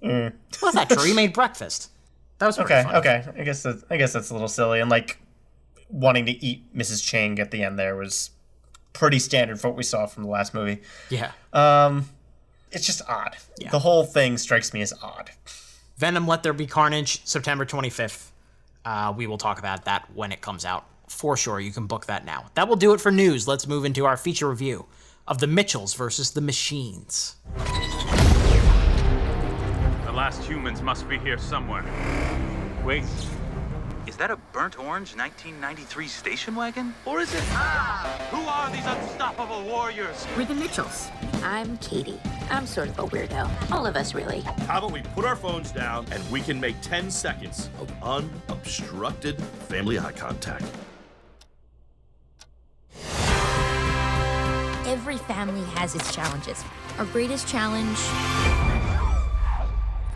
that's not true. He made breakfast. That was okay. funny. Okay, I guess that's a little silly. And like wanting to eat Mrs. Chang at the end there was pretty standard for what we saw from the last movie. Yeah. It's just odd. Yeah. The whole thing strikes me as odd. Venom: Let There Be Carnage, September 25th. We will talk about that when it comes out. For sure, you can book that now. That will do it for news. Let's move into our feature review of The Mitchells versus The Machines. The last humans must be here somewhere. Wait. Is that a burnt orange 1993 station wagon? Or is it... Who are these unstoppable warriors? We're the Mitchells. I'm Katie. I'm sort of a weirdo. All of us, really. How about we put our phones down and we can make 10 seconds of unobstructed family eye contact. Every family has its challenges. Our greatest challenge...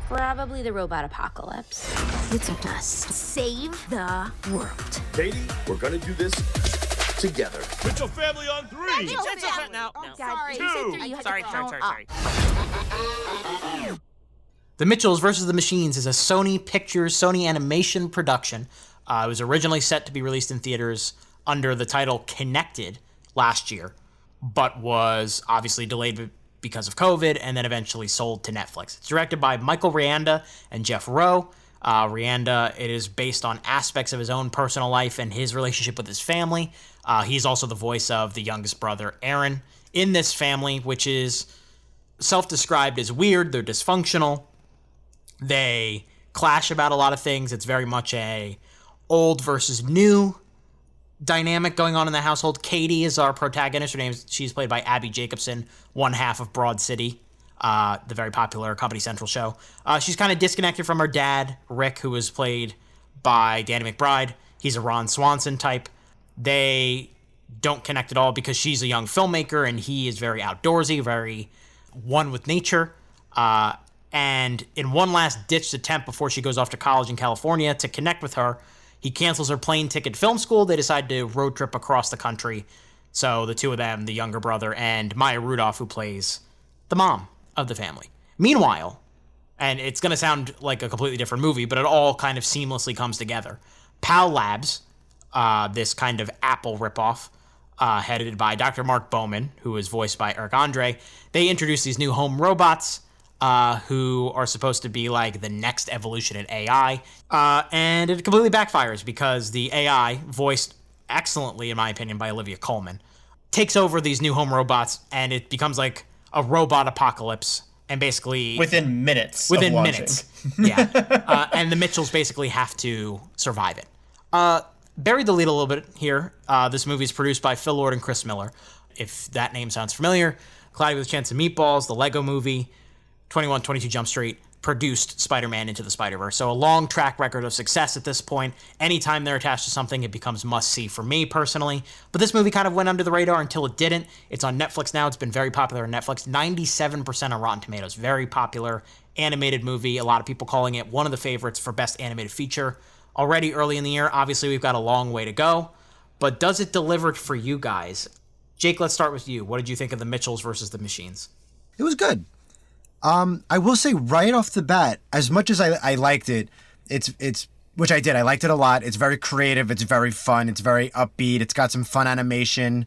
Probably the robot apocalypse. It's us. Save the world. Katie, we're gonna do this together. Mitchell family on 3. Mitchell family. No. Sorry. 2. Sorry. The Mitchells versus The Machines is a Sony Pictures, Sony Animation production. It was originally set to be released in theaters under the title Connected last year, but was obviously delayed because of COVID and then eventually sold to Netflix. It's directed by Michael Rianda and Jeff Rowe. Rianda, it is based on aspects of his own personal life and his relationship with his family. He's also the voice of the youngest brother, Aaron, in this family, which is self-described as weird. They're dysfunctional. They clash about a lot of things. It's very much a old versus new dynamic going on in the household. Katie is our protagonist. She's played by Abby Jacobson, one half of Broad City, the very popular Comedy Central show. She's kind of disconnected from her dad, Rick, who is played by Danny McBride. He's a Ron Swanson type. They don't connect at all because she's a young filmmaker and he is very outdoorsy, very one with nature. And in one last ditched attempt before she goes off to college in California to connect with her, he cancels her plane ticket film school. They decide to road trip across the country. So the two of them, the younger brother, and Maya Rudolph, who plays the mom of the family. Meanwhile, and it's going to sound like a completely different movie, but it all kind of seamlessly comes together. PAL Labs, this kind of Apple ripoff, headed by Dr. Mark Bowman, who is voiced by Eric Andre, they introduce these new home robots who are supposed to be like the next evolution in AI. And it completely backfires because the AI, voiced excellently, in my opinion, by Olivia Colman, takes over these new home robots and it becomes like a robot apocalypse. And basically... Within minutes. Yeah. And the Mitchells basically have to survive it. Buried the lead a little bit here. This movie is produced by Phil Lord and Chris Miller. If that name sounds familiar, Cloudy with a Chance of Meatballs, the Lego Movie, 22 Jump Street, produced Spider-Man Into the Spider-Verse. So a long track record of success at this point. Anytime they're attached to something, it becomes must-see for me personally. But this movie kind of went under the radar until it didn't. It's on Netflix now. It's been very popular on Netflix. 97% on Rotten Tomatoes. Very popular animated movie. A lot of people calling it one of the favorites for Best Animated Feature. Already early in the year, obviously we've got a long way to go. But does it deliver for you guys? Jake, let's start with you. What did you think of The Mitchells versus The Machines? It was good. I will say right off the bat, as much as I liked it, it's which I did. I liked it a lot. It's very creative. It's very fun. It's very upbeat. It's got some fun animation.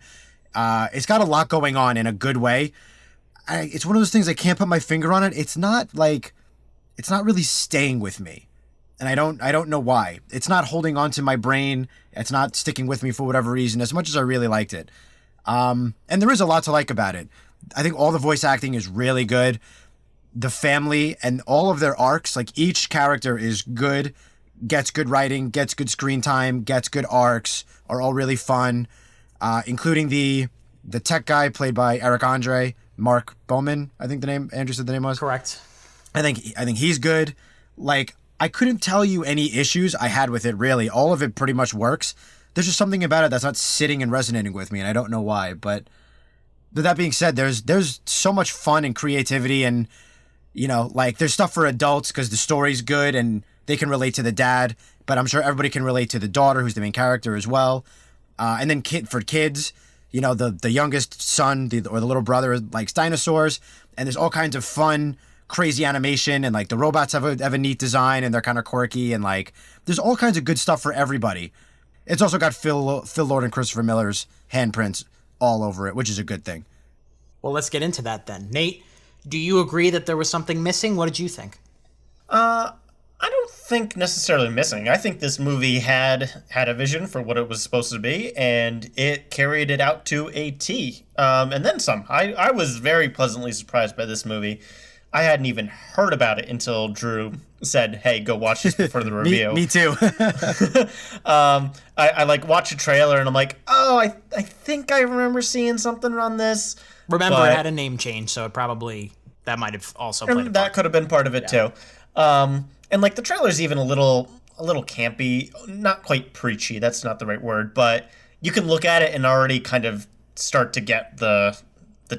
It's got a lot going on in a good way. It's one of those things I can't put my finger on it. It's not really staying with me, and I don't know why. It's not holding on to my brain. It's not sticking with me for whatever reason. As much as I really liked it, and there is a lot to like about it. I think all the voice acting is really good. The family and all of their arcs, like each character is good, gets good writing, gets good screen time, gets good arcs, are all really fun, including the tech guy played by Eric Andre, Mark Bowman, I think Andrew said the name was. Correct. I think he's good. Like, I couldn't tell you any issues I had with it, really. All of it pretty much works. There's just something about it that's not sitting and resonating with me, and I don't know why. But that being said, there's so much fun and creativity, and, you know, like, there's stuff for adults because the story's good and they can relate to the dad, but I'm sure everybody can relate to the daughter, who's the main character as well. And then for kids, you know, the youngest son or the little brother likes dinosaurs, and there's all kinds of fun, crazy animation, and like the robots have a neat design and they're kind of quirky, and like there's all kinds of good stuff for everybody. It's also got Phil Lord and Christopher Miller's handprints all over it, which is a good thing. Well, let's get into that then. Nate, do you agree that there was something missing? What did you think? I don't think necessarily missing. I think this movie had a vision for what it was supposed to be, and it carried it out to a T. And then some. I was very pleasantly surprised by this movie. I hadn't even heard about it until Drew said, "Hey, go watch this before the review." me too. I like watch a trailer and I'm like, oh, I think I remember seeing something on this. Remember, it had a name change, so it probably that might have also played a part. That could have been part of it too. And like the trailer's even a little campy, not quite preachy. That's not the right word, but you can look at it and already kind of start to get the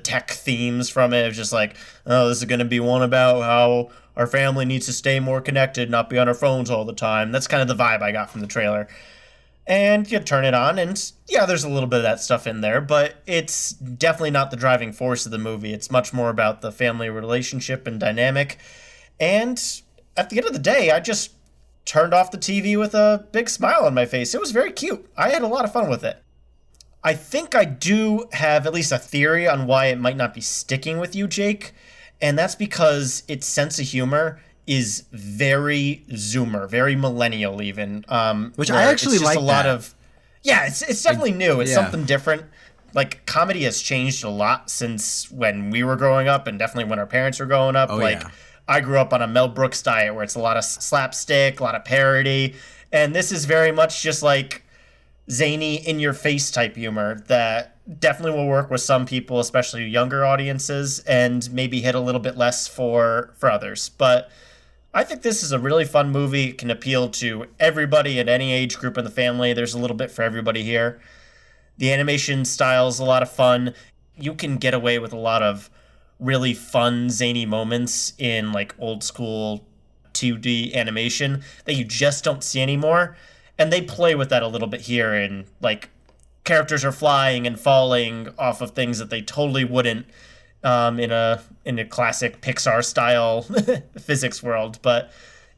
tech themes from it. It's just like, oh, this is going to be one about how our family needs to stay more connected, not be on our phones all the time. That's kind of the vibe I got from the trailer. And you turn it on, and yeah, there's a little bit of that stuff in there, but it's definitely not the driving force of the movie. It's much more about the family relationship and dynamic. And at the end of the day, I just turned off the TV with a big smile on my face. It was very cute. I had a lot of fun with it. I think I do have at least a theory on why it might not be sticking with you, Jake, and that's because its sense of humor is very Zoomer, very millennial even. Which I actually like. Yeah, it's definitely new. It's something different. Like, comedy has changed a lot since when we were growing up, and definitely when our parents were growing up. I grew up on a Mel Brooks diet where it's a lot of slapstick, a lot of parody, and this is very much just like zany, in-your-face type humor that definitely will work with some people, especially younger audiences, and maybe hit a little bit less for others. But I think this is a really fun movie. It can appeal to everybody at any age group in the family. There's a little bit for everybody here. The animation style is a lot of fun. You can get away with a lot of really fun, zany moments in like old school 2D animation that you just don't see anymore. And they play with that a little bit here, and like characters are flying and falling off of things that they totally wouldn't in a classic Pixar style physics world. But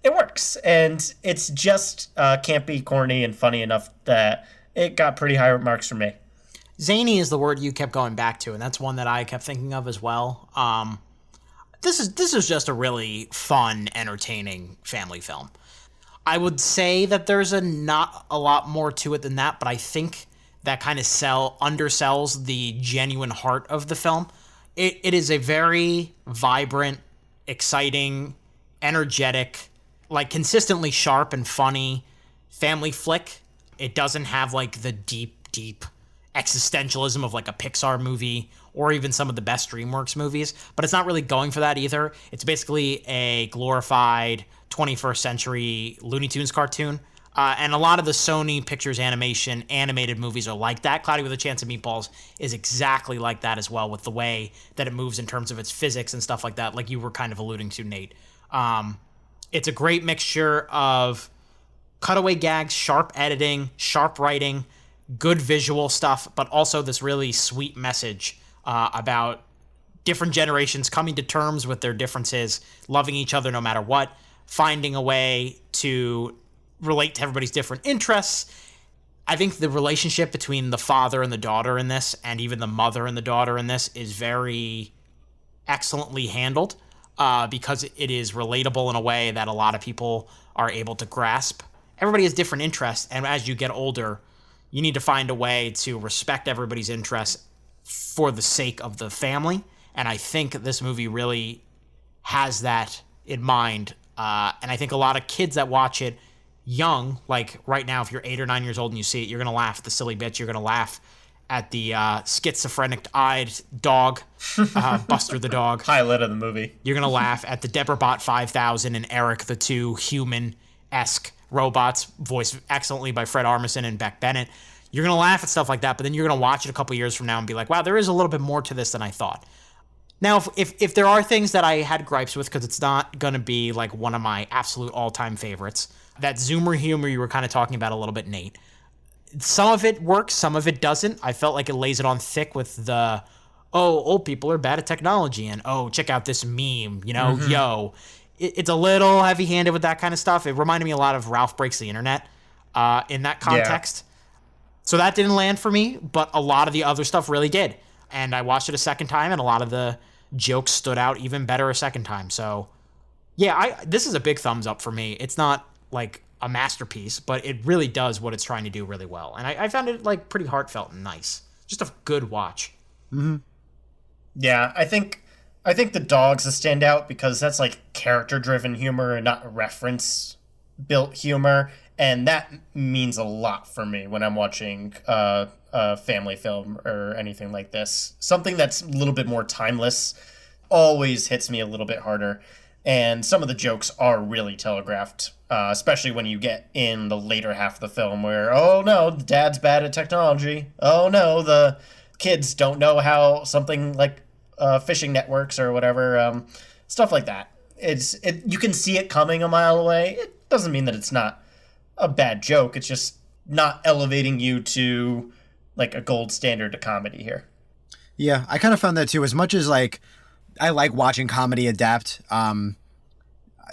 it works, and it's just campy, corny, and funny enough that it got pretty high marks for me. Zany is the word you kept going back to, and that's one that I kept thinking of as well. This is just a really fun, entertaining family film. I would say that there's not a lot more to it than that, but I think that kind of undersells the genuine heart of the film. It is a very vibrant, exciting, energetic, like consistently sharp and funny family flick. It doesn't have like the deep existentialism of like a Pixar movie or even some of the best DreamWorks movies, but it's not really going for that either. It's basically a glorified 21st century Looney Tunes cartoon. And a lot of the Sony Pictures Animation animated movies are like that. Cloudy with a Chance of Meatballs is exactly like that as well, with the way that it moves in terms of its physics and stuff like that, like you were kind of alluding to, Nate. It's a great mixture of cutaway gags, sharp editing, sharp writing, good visual stuff, but also this really sweet message about different generations coming to terms with their differences, loving each other no matter what, finding a way to relate to everybody's different interests. I think the relationship between the father and the daughter in this, and even the mother and the daughter in this, is very excellently handled because it is relatable in a way that a lot of people are able to grasp. Everybody has different interests, and as you get older, you need to find a way to respect everybody's interests for the sake of the family And I think this movie really has that in mind. And I think a lot of kids that watch it young, like right now, if you're 8 or 9 years old and you see it, you're going to laugh at the silly bits. You're going to laugh at the schizophrenic-eyed dog, Buster the dog. Highlight of the movie. You're going to laugh at the Deborah-Bot 5000 and Eric, the two human-esque robots, voiced excellently by Fred Armisen and Beck Bennett. You're going to laugh at stuff like that, but then you're going to watch it a couple years from now and be like, wow, there is a little bit more to this than I thought. Now, if there are things that I had gripes with, because it's not going to be like one of my absolute all-time favorites, that Zoomer humor you were kind of talking about a little bit, Nate, some of it works, some of it doesn't. I felt like it lays it on thick with the, oh, old people are bad at technology, and oh, check out this meme, yo. It's a little heavy-handed with that kind of stuff. It reminded me a lot of Ralph Breaks the Internet in that context. Yeah. So that didn't land for me, but a lot of the other stuff really did. And I watched it a second time, and a lot of the jokes stood out even better a second time. So, yeah, this is a big thumbs up for me. It's not like a masterpiece, but it really does what it's trying to do really well. And I found it like pretty heartfelt and nice. Just a good watch. Mm-hmm. Yeah, I think the dog's a standout because that's like character-driven humor and not reference-built humor. And that means a lot for me when I'm watching a family film or anything like this. Something that's a little bit more timeless always hits me a little bit harder. And some of the jokes are really telegraphed, especially when you get in the later half of the film where, oh no, the dad's bad at technology. Oh no, the kids don't know how something like fishing networks or whatever, stuff like that. You can see it coming a mile away. It doesn't mean that it's not a bad joke. It's just not elevating you to like a gold standard of comedy here. Yeah, I kind of found that too. As much as like I like watching comedy adapt,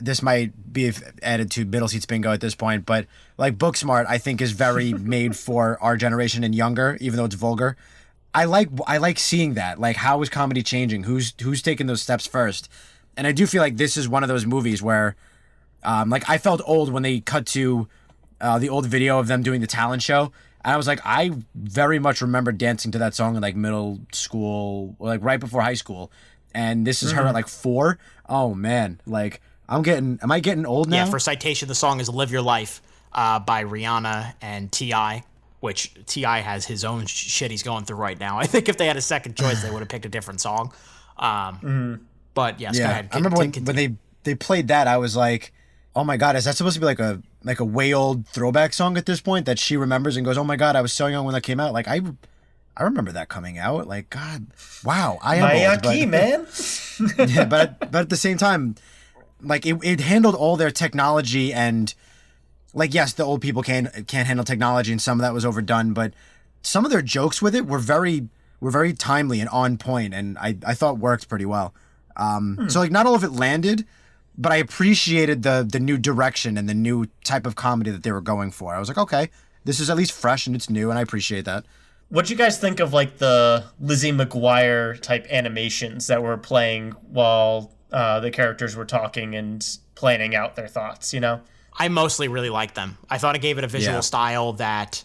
this might be added to Middle Seats Bingo at this point, but like Booksmart I think is very made for our generation and younger, even though it's vulgar. I like seeing that. Like, how is comedy changing? Who's taking those steps first? And I do feel like this is one of those movies where like I felt old when they cut to the old video of them doing the talent show. And I was like, I very much remember dancing to that song in like middle school, or like right before high school. And this is her at like 4. Oh man, like am I getting old now? Yeah, for citation, the song is Live Your Life by Rihanna and T.I., which T.I. has his own shit he's going through right now. I think if they had a second choice, they would have picked a different song. But yes, go ahead. I remember when they played that, I was like, oh my God, is that supposed to be like a way old throwback song at this point that she remembers and goes, oh my God, I was so young when that came out. Like I remember that coming out. Like, God, wow, I am old, but, man. Yeah, but at the same time, like it handled all their technology, and like, yes, the old people can't handle technology, and some of that was overdone, but some of their jokes with it were very timely and on point, and I thought worked pretty well. So like not all of it landed, but I appreciated the new direction and the new type of comedy that they were going for. I was like, okay, this is at least fresh and it's new, and I appreciate that. What'd you guys think of like the Lizzie McGuire type animations that were playing while the characters were talking and planning out their thoughts, I mostly really liked them. I thought it gave it a visual style that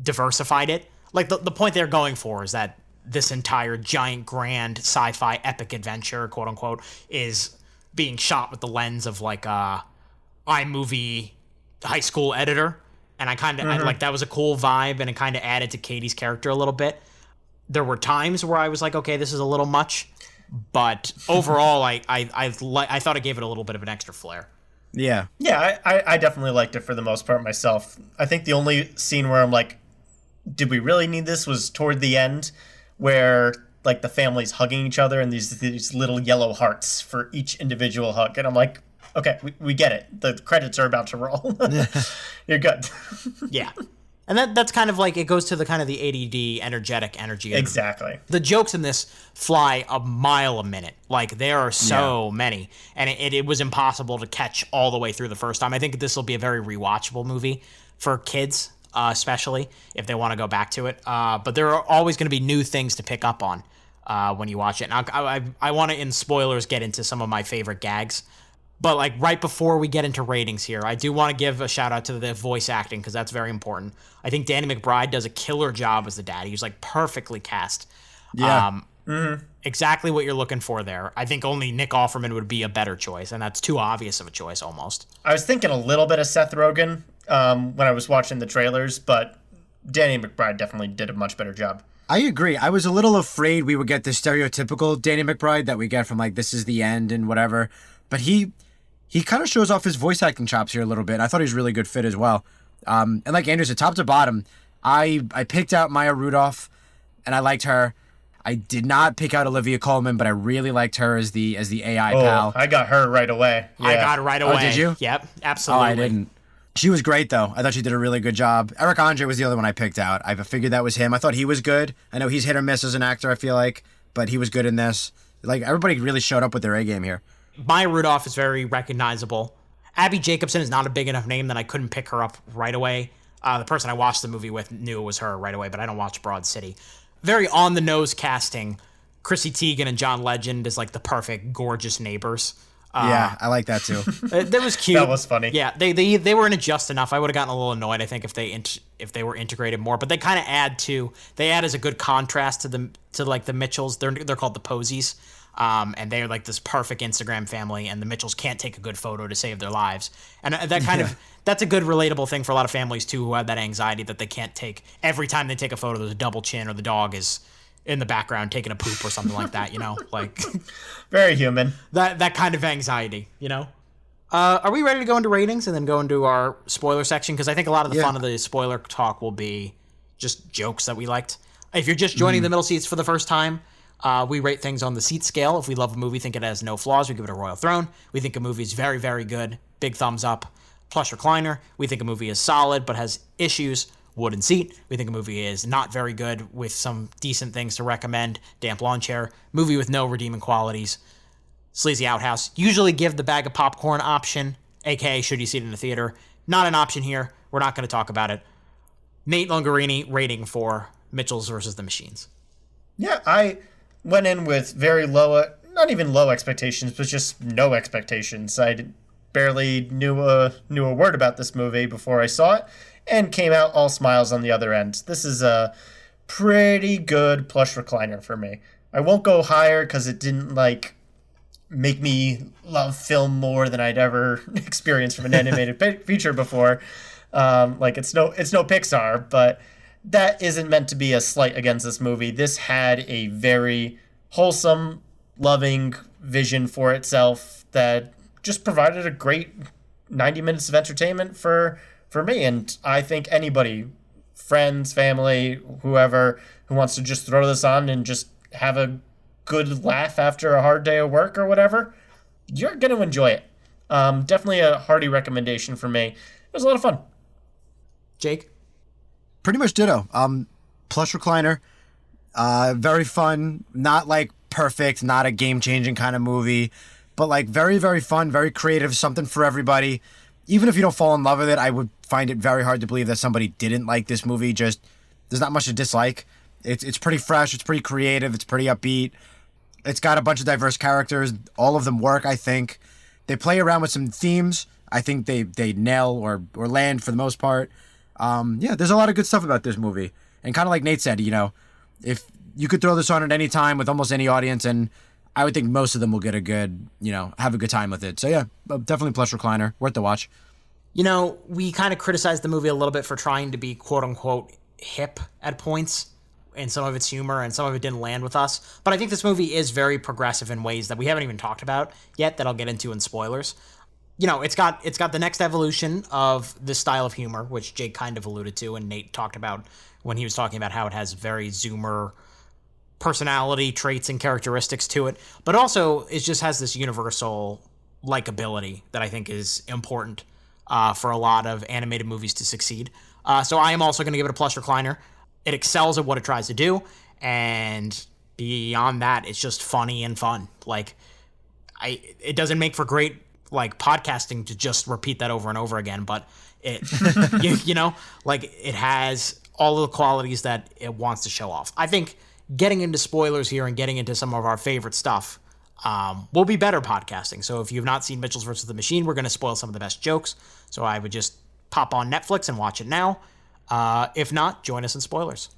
diversified it. Like the point they're going for is that this entire giant, grand sci-fi epic adventure, quote unquote, is being shot with the lens of like a iMovie high school editor. And I kind of like that was a cool vibe, and it kind of added to Katie's character a little bit. There were times where I was like, okay, this is a little much, but overall, I thought it gave it a little bit of an extra flair. Yeah. Yeah, I definitely liked it for the most part myself. I think the only scene where I'm like, did we really need this was toward the end, where like the family's hugging each other and these little yellow hearts for each individual hug. And I'm like, okay, we get it. The credits are about to roll. You're good. Yeah. And that's kind of like, it goes to the kind of the ADD energetic energy. Exactly. The jokes in this fly a mile a minute. Like, there are so many. And it was impossible to catch all the way through the first time. I think this will be a very rewatchable movie for kids, especially if they want to go back to it. But there are always going to be new things to pick up on when you watch it. And I want to, in spoilers, get into some of my favorite gags. But like right before we get into ratings here, I do want to give a shout out to the voice acting, because that's very important. I think Danny McBride does a killer job as the dad. He's like perfectly cast. Yeah. Exactly what you're looking for there. I think only Nick Offerman would be a better choice, and that's too obvious of a choice almost. I was thinking a little bit of Seth Rogen when I was watching the trailers, but Danny McBride definitely did a much better job. I agree. I was a little afraid we would get the stereotypical Danny McBride that we get from like This Is the End and whatever, but he kind of shows off his voice acting chops here a little bit. I thought he was a really good fit as well. And like Andrew said, top to bottom, I picked out Maya Rudolph, and I liked her. I did not pick out Olivia Colman, but I really liked her as the AI pal. I got her right away. Yeah. I got her right away. Oh, did you? Yep, absolutely. Oh, I didn't. She was great, though. I thought she did a really good job. Eric Andre was the other one I picked out. I figured that was him. I thought he was good. I know he's hit or miss as an actor, I feel like, but he was good in this. Like, everybody really showed up with their A game here. Maya Rudolph is very recognizable. Abby Jacobson is not a big enough name that I couldn't pick her up right away. The person I watched the movie with knew it was her right away, but I don't watch Broad City. Very on-the-nose casting. Chrissy Teigen and John Legend is like the perfect gorgeous neighbors. Yeah, I like that too. That was cute. That was funny. Yeah, they were in it just enough. I would have gotten a little annoyed, I think, if they were integrated more. But they kind of add as a good contrast to the Mitchells. They're called the Posies, and they're like this perfect Instagram family. And the Mitchells can't take a good photo to save their lives, and that kind of that's a good relatable thing for a lot of families too, who have that anxiety that they can't take every time they take a photo. There's a double chin, or the dog is in the background taking a poop or something like that, like very human. That kind of anxiety, Are we ready to go into ratings and then go into our spoiler section? Because I think a lot of the fun of the spoiler talk will be just jokes that we liked. If you're just joining the middle seats for the first time, we rate things on the seat scale. If we love a movie, think it has no flaws, we give it a royal throne. We think a movie is very, very good, big thumbs up, plush recliner. We think a movie is solid but has issues, wooden seat. We think a movie is not very good with some decent things to recommend, damp lawn chair. Movie with no redeeming qualities, sleazy outhouse. Usually give the bag of popcorn option, aka should you see it in the theater. Not an option here. We're not going to talk about it. Nate Lungarini rating for Mitchells versus the Machines. Yeah, I went in with very low, not even low expectations, but just no expectations. I barely knew a word about this movie before I saw it, and came out all smiles on the other end. This is a pretty good plush recliner for me. I won't go higher because it didn't make me love film more than I'd ever experienced from an animated feature before. It's no Pixar, but that isn't meant to be a slight against this movie. This had a very wholesome, loving vision for itself that just provided a great 90 minutes of entertainment for me. And I think anybody, friends, family, whoever, who wants to just throw this on and just have a good laugh after a hard day of work or whatever, you're going to enjoy it. Definitely a hearty recommendation for me. It was a lot of fun. Jake? Pretty much ditto. Plush recliner, very fun, not perfect, not a game-changing kind of movie, but very, very fun, very creative, something for everybody. Even if you don't fall in love with it, I would find it very hard to believe that somebody didn't like this movie. Just, there's not much to dislike. It's pretty fresh, it's pretty creative, it's pretty upbeat. It's got a bunch of diverse characters. All of them work, I think. They play around with some themes. I think they nail or land for the most part. There's a lot of good stuff about this movie. And kind of like Nate said, if you could throw this on at any time with almost any audience, and I would think most of them will get a good, have a good time with it. So yeah, definitely plush recliner, worth the watch. We kind of criticized the movie a little bit for trying to be quote unquote hip at points in some of its humor, and some of it didn't land with us. But I think this movie is very progressive in ways that we haven't even talked about yet that I'll get into in spoilers. It's got the next evolution of this style of humor, which Jake kind of alluded to and Nate talked about when he was talking about how it has very Zoomer personality traits and characteristics to it, but also it just has this universal likability that I think is important for a lot of animated movies to succeed. So I am also going to give it a plush recliner. It excels at what it tries to do, and beyond that, it's just funny and fun. It doesn't make for great podcasting to just repeat that over and over again, but it it has all of the qualities that it wants to show off. I think getting into spoilers here and getting into some of our favorite stuff will be better podcasting. So if you've not seen Mitchells vs. the Machine, we're going to spoil some of the best jokes. So I would just pop on Netflix and watch it now. If not, join us in spoilers.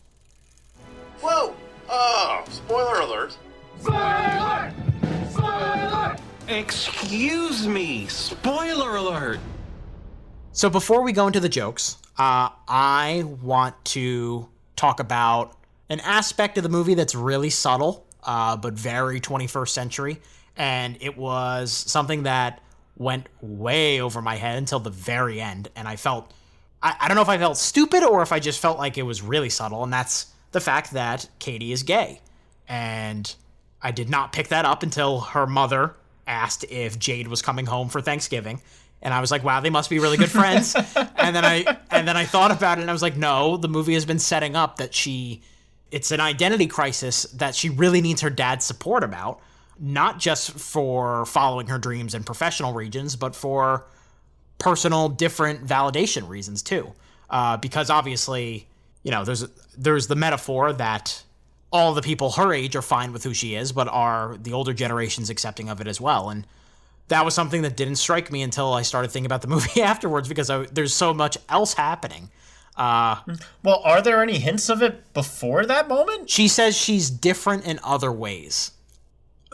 Whoa! Oh, spoiler alert. Spoiler! Spoiler! Excuse me, spoiler alert. So before we go into the jokes, I want to talk about an aspect of the movie that's really subtle, but very 21st century. And it was something that went way over my head until the very end. And I felt, I don't know if I felt stupid or if I just felt like it was really subtle. And that's the fact that Katie is gay. And I did not pick that up until her mother asked if Jade was coming home for Thanksgiving. And I was like, wow, they must be really good friends. and then I thought about it and I was like, no, the movie has been setting up that it's an identity crisis that she really needs her dad's support about. Not just for following her dreams in professional regions, but for personal, different validation reasons too. Because obviously, you know, there's the metaphor that all the people her age are fine with who she is, but are the older generations accepting of it as well. And that was something that didn't strike me until I started thinking about the movie afterwards, because there's so much else happening. Well, are there any hints of it before that moment? She says she's different in other ways.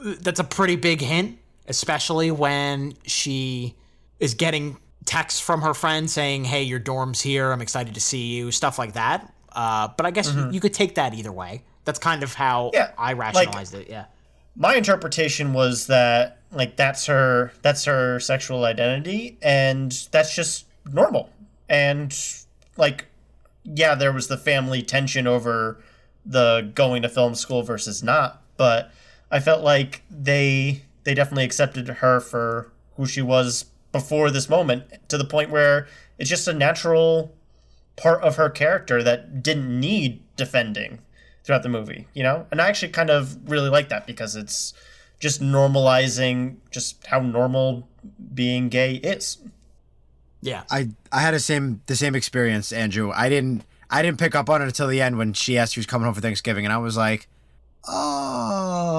That's a pretty big hint, especially when she is getting texts from her friend saying, hey, your dorm's here, I'm excited to see you, stuff like that. But I guess you could take that either way. That's kind of how I rationalized it, yeah. My interpretation was that, like, that's her sexual identity, and that's just normal. And, like, yeah, there was the family tension over the going to film school versus not, but I felt like they definitely accepted her for who she was before this moment, to the point where it's just a natural part of her character that didn't need defending throughout the movie, you know? And I actually kind of really like that, because it's just normalizing just how normal being gay is. Yeah. I had the same experience, Andrew. I didn't pick up on it until the end when she asked if she was coming home for Thanksgiving, and I was like, oh,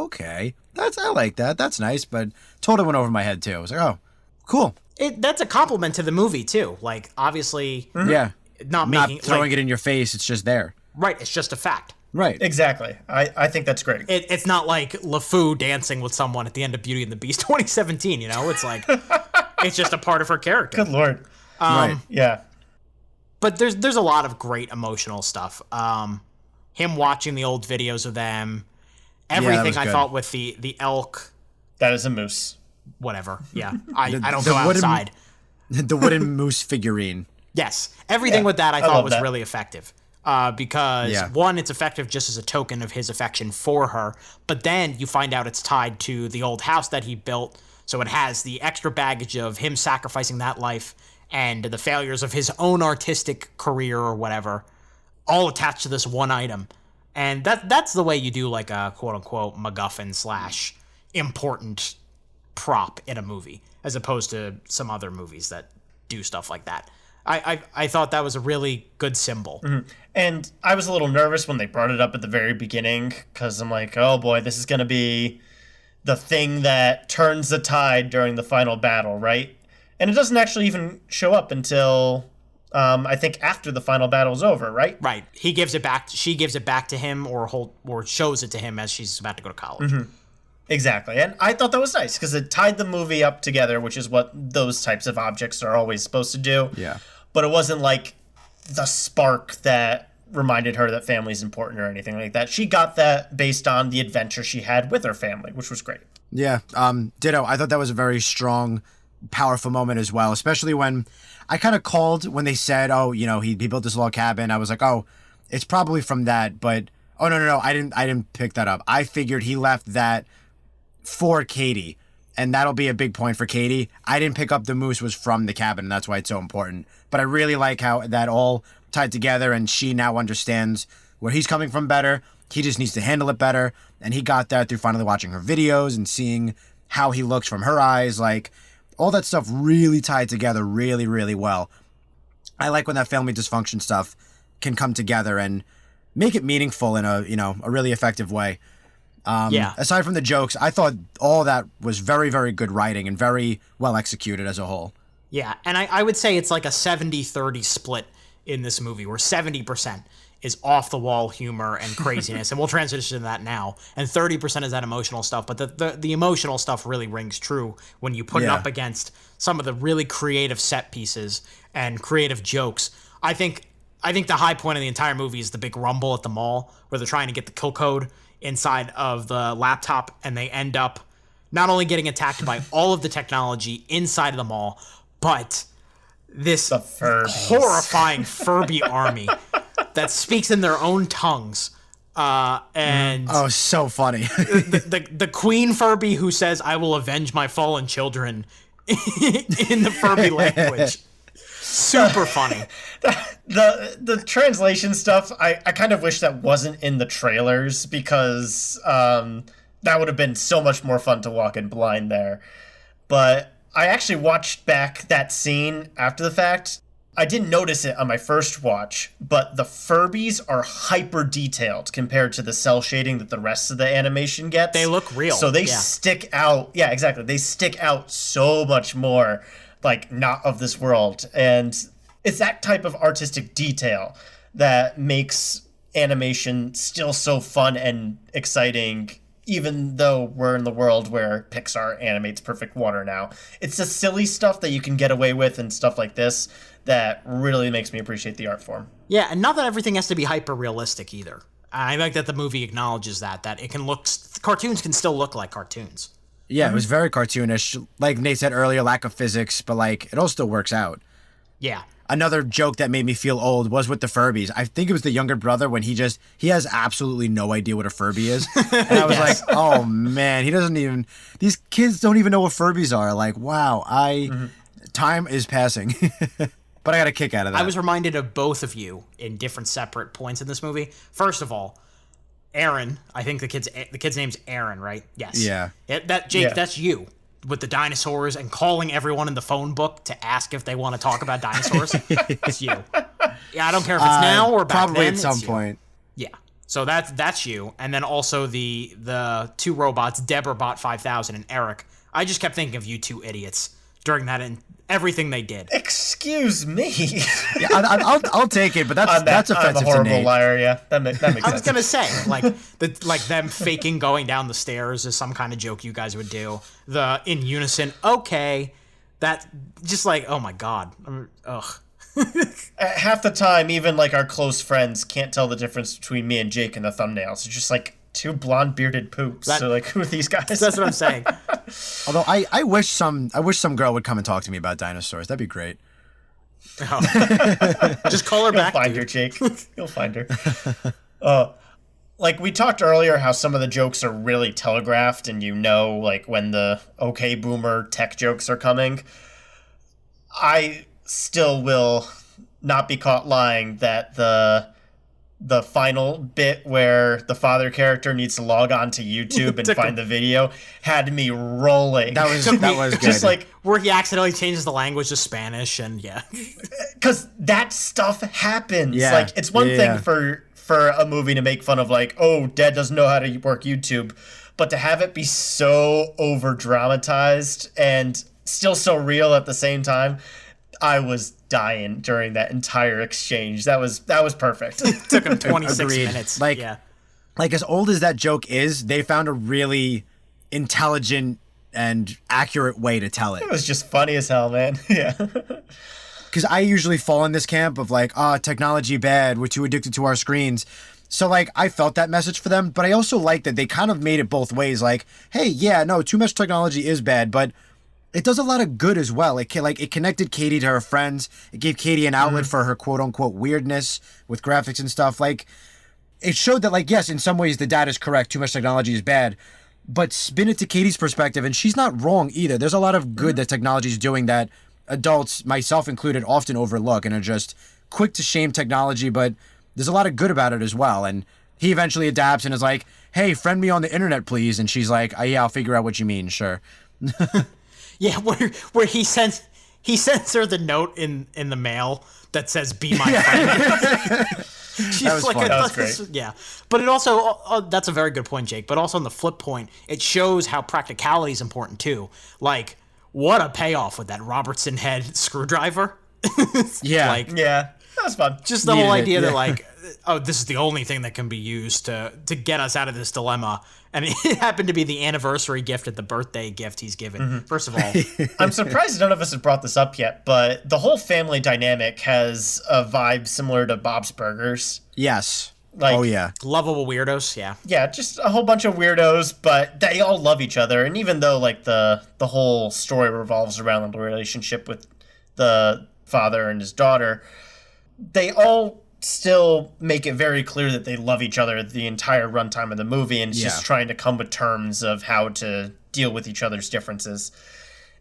okay. I like that. That's nice, but totally went over my head too. I was like, oh, cool. That's a compliment to the movie too. Like, obviously, yeah, not throwing it in your face. It's just there. Right. It's just a fact. Right. Exactly. I think that's great. It's not like LeFou dancing with someone at the end of Beauty and the Beast 2017. You know, it's like it's just a part of her character. Good Lord. Right. Yeah. But there's a lot of great emotional stuff. Him watching the old videos of them, everything I thought with the elk. That is a moose. Whatever. Yeah. I don't go outside. The wooden moose figurine. Yes. Everything with that I thought was really effective. Because one, it's effective just as a token of his affection for her, but then you find out it's tied to the old house that he built, so it has the extra baggage of him sacrificing that life and the failures of his own artistic career or whatever, all attached to this one item. And that's the way you do like a quote-unquote MacGuffin / important prop in a movie, as opposed to some other movies that do stuff like that. I thought that was a really good symbol. Mm-hmm. And I was a little nervous when they brought it up at the very beginning, because I'm like, oh boy, this is going to be the thing that turns the tide during the final battle, right? And it doesn't actually even show up until, I think, after the final battle's over, right? Right. She gives it back to him, or shows it to him as she's about to go to college. Mm-hmm. Exactly. And I thought that was nice, because it tied the movie up together, which is what those types of objects are always supposed to do. Yeah. But it wasn't like the spark that reminded her that family's important or anything like that. She got that based on the adventure she had with her family, which was great. Yeah. Ditto. I thought that was a very strong, powerful moment as well, especially when I kind of called when they said, oh, you know, he built this log cabin. I was like, oh, it's probably from that. But, oh, no. I didn't pick that up. I figured he left that for Katie, and that'll be a big point for Katie. I didn't pick up the moose was from the cabin, and that's why it's so important. But I really like how that all tied together, and she now understands where he's coming from better. He just needs to handle it better, and he got that through finally watching her videos and seeing how he looks from her eyes. Like, all that stuff really tied together really, really well. I like when that family dysfunction stuff can come together and make it meaningful in a really effective way. Aside from the jokes, I thought all that was very, very good writing and very well executed as a whole. Yeah, and I would say it's like a 70-30 split in this movie, where 70% is off the wall humor and craziness, and we'll transition to that now. And 30% is that emotional stuff, but the emotional stuff really rings true when you put it up against some of the really creative set pieces and creative jokes. I think the high point of the entire movie is the big rumble at the mall where they're trying to get the kill code inside of the laptop, and they end up not only getting attacked by all of the technology inside of the mall, but this horrifying Furby army that speaks in their own tongues. And so funny. the Queen Furby who says, "I will avenge my fallen children," in the Furby language. Super funny. The translation stuff, I kind of wish that wasn't in the trailers, because that would have been so much more fun to walk in blind there. But I actually watched back that scene after the fact. I didn't notice it on my first watch, but the Furbies are hyper detailed compared to the cell shading that the rest of the animation gets. They look real. So they stick out. Yeah, exactly. They stick out so much more, like, not of this world. And it's that type of artistic detail that makes animation still so fun and exciting, even though we're in the world where Pixar animates perfect water now. It's the silly stuff that you can get away with and stuff like this that really makes me appreciate the art form. Yeah, and not that everything has to be hyper realistic either. I like that the movie acknowledges that it can look, cartoons can still look like cartoons. Yeah, it was very cartoonish. Like Nate said earlier, lack of physics, but like it all still works out. Yeah. Another joke that made me feel old was with the Furbies. I think it was the younger brother when he has absolutely no idea what a Furby is. And I was like, oh man, these kids don't even know what Furbies are. Like, wow, time is passing. But I got a kick out of that. I was reminded of both of you in different separate points in this movie. First of all, Aaron, I think the kid's name's Aaron, right? Yes. Yeah. That's you with the dinosaurs and calling everyone in the phone book to ask if they want to talk about dinosaurs. It's you. Yeah, I don't care if it's now or back probably then. At some point. Yeah. So that's you. And then also the two robots, Deborah 5000 and Eric. I just kept thinking of you two idiots during that and everything they did. Excuse me. Yeah, I'll take it, but that's offensive I'm a horrible to Nate. liar. Yeah, that makes sense. I was gonna say like them faking going down the stairs is some kind of joke you guys would do. The in unison, okay, that just like, oh my god, ugh. Half the time, even like our close friends can't tell the difference between me and Jake in the thumbnails. It's just like two blonde bearded poops. So like, who are these guys? That's what I'm saying. Although I wish some girl would come and talk to me about dinosaurs. That'd be great. Oh. Just call her back. You'll find her, Jake. You'll find her. Like we talked earlier, how some of the jokes are really telegraphed, and like when the okay boomer tech jokes are coming. I still will not be caught lying that the final bit where the father character needs to log on to YouTube and find the video had me rolling. That was good. Just like where he accidentally changes the language to Spanish, and because that stuff happens. Yeah. Like it's one thing for a movie to make fun of, like, oh, dad doesn't know how to work YouTube, but to have it be so over dramatized and still so real at the same time, I was dying during that entire exchange. That was perfect. It took him 26 Agreed. minutes. Like as old as that joke is, they found a really intelligent and accurate way to tell it. It was just funny as hell, man. Yeah. Because I usually fall in this camp of like, technology bad, we're too addicted to our screens. So like, I felt that message for them, but I also like that they kind of made it both ways. Like, hey, yeah, no, too much technology is bad, but it does a lot of good as well. It connected Katie to her friends. It gave Katie an outlet for her quote unquote weirdness with graphics and stuff. Like, it showed that, like, yes, in some ways the data is correct. Too much technology is bad, but spin it to Katie's perspective, and she's not wrong either. There's a lot of good that technology is doing that adults, myself included, often overlook and are just quick to shame technology, but there's a lot of good about it as well. And he eventually adapts and is like, hey, friend me on the internet, please. And she's like, yeah, I'll figure out what you mean. Sure. Yeah, where he sends her the note in the mail that says "Be my friend." That was fun. That was great. Yeah, but it also that's a very good point, Jake. But also on the flip point, it shows how practicality is important too. Like, what a payoff with that Robertson head screwdriver. Yeah, yeah, that was fun. Just the whole idea that like oh, this is the only thing that can be used to get us out of this dilemma. And it happened to be the anniversary gift and the birthday gift he's given. First of all, I'm surprised none of us have brought this up yet, but the whole family dynamic has a vibe similar to Bob's Burgers. Yes. Like, oh, yeah. Lovable weirdos, yeah. Yeah, just a whole bunch of weirdos, but they all love each other. And even though, like, the whole story revolves around the relationship with the father and his daughter, they all still make it very clear that they love each other the entire runtime of the movie, and it's just trying to come to terms of how to deal with each other's differences.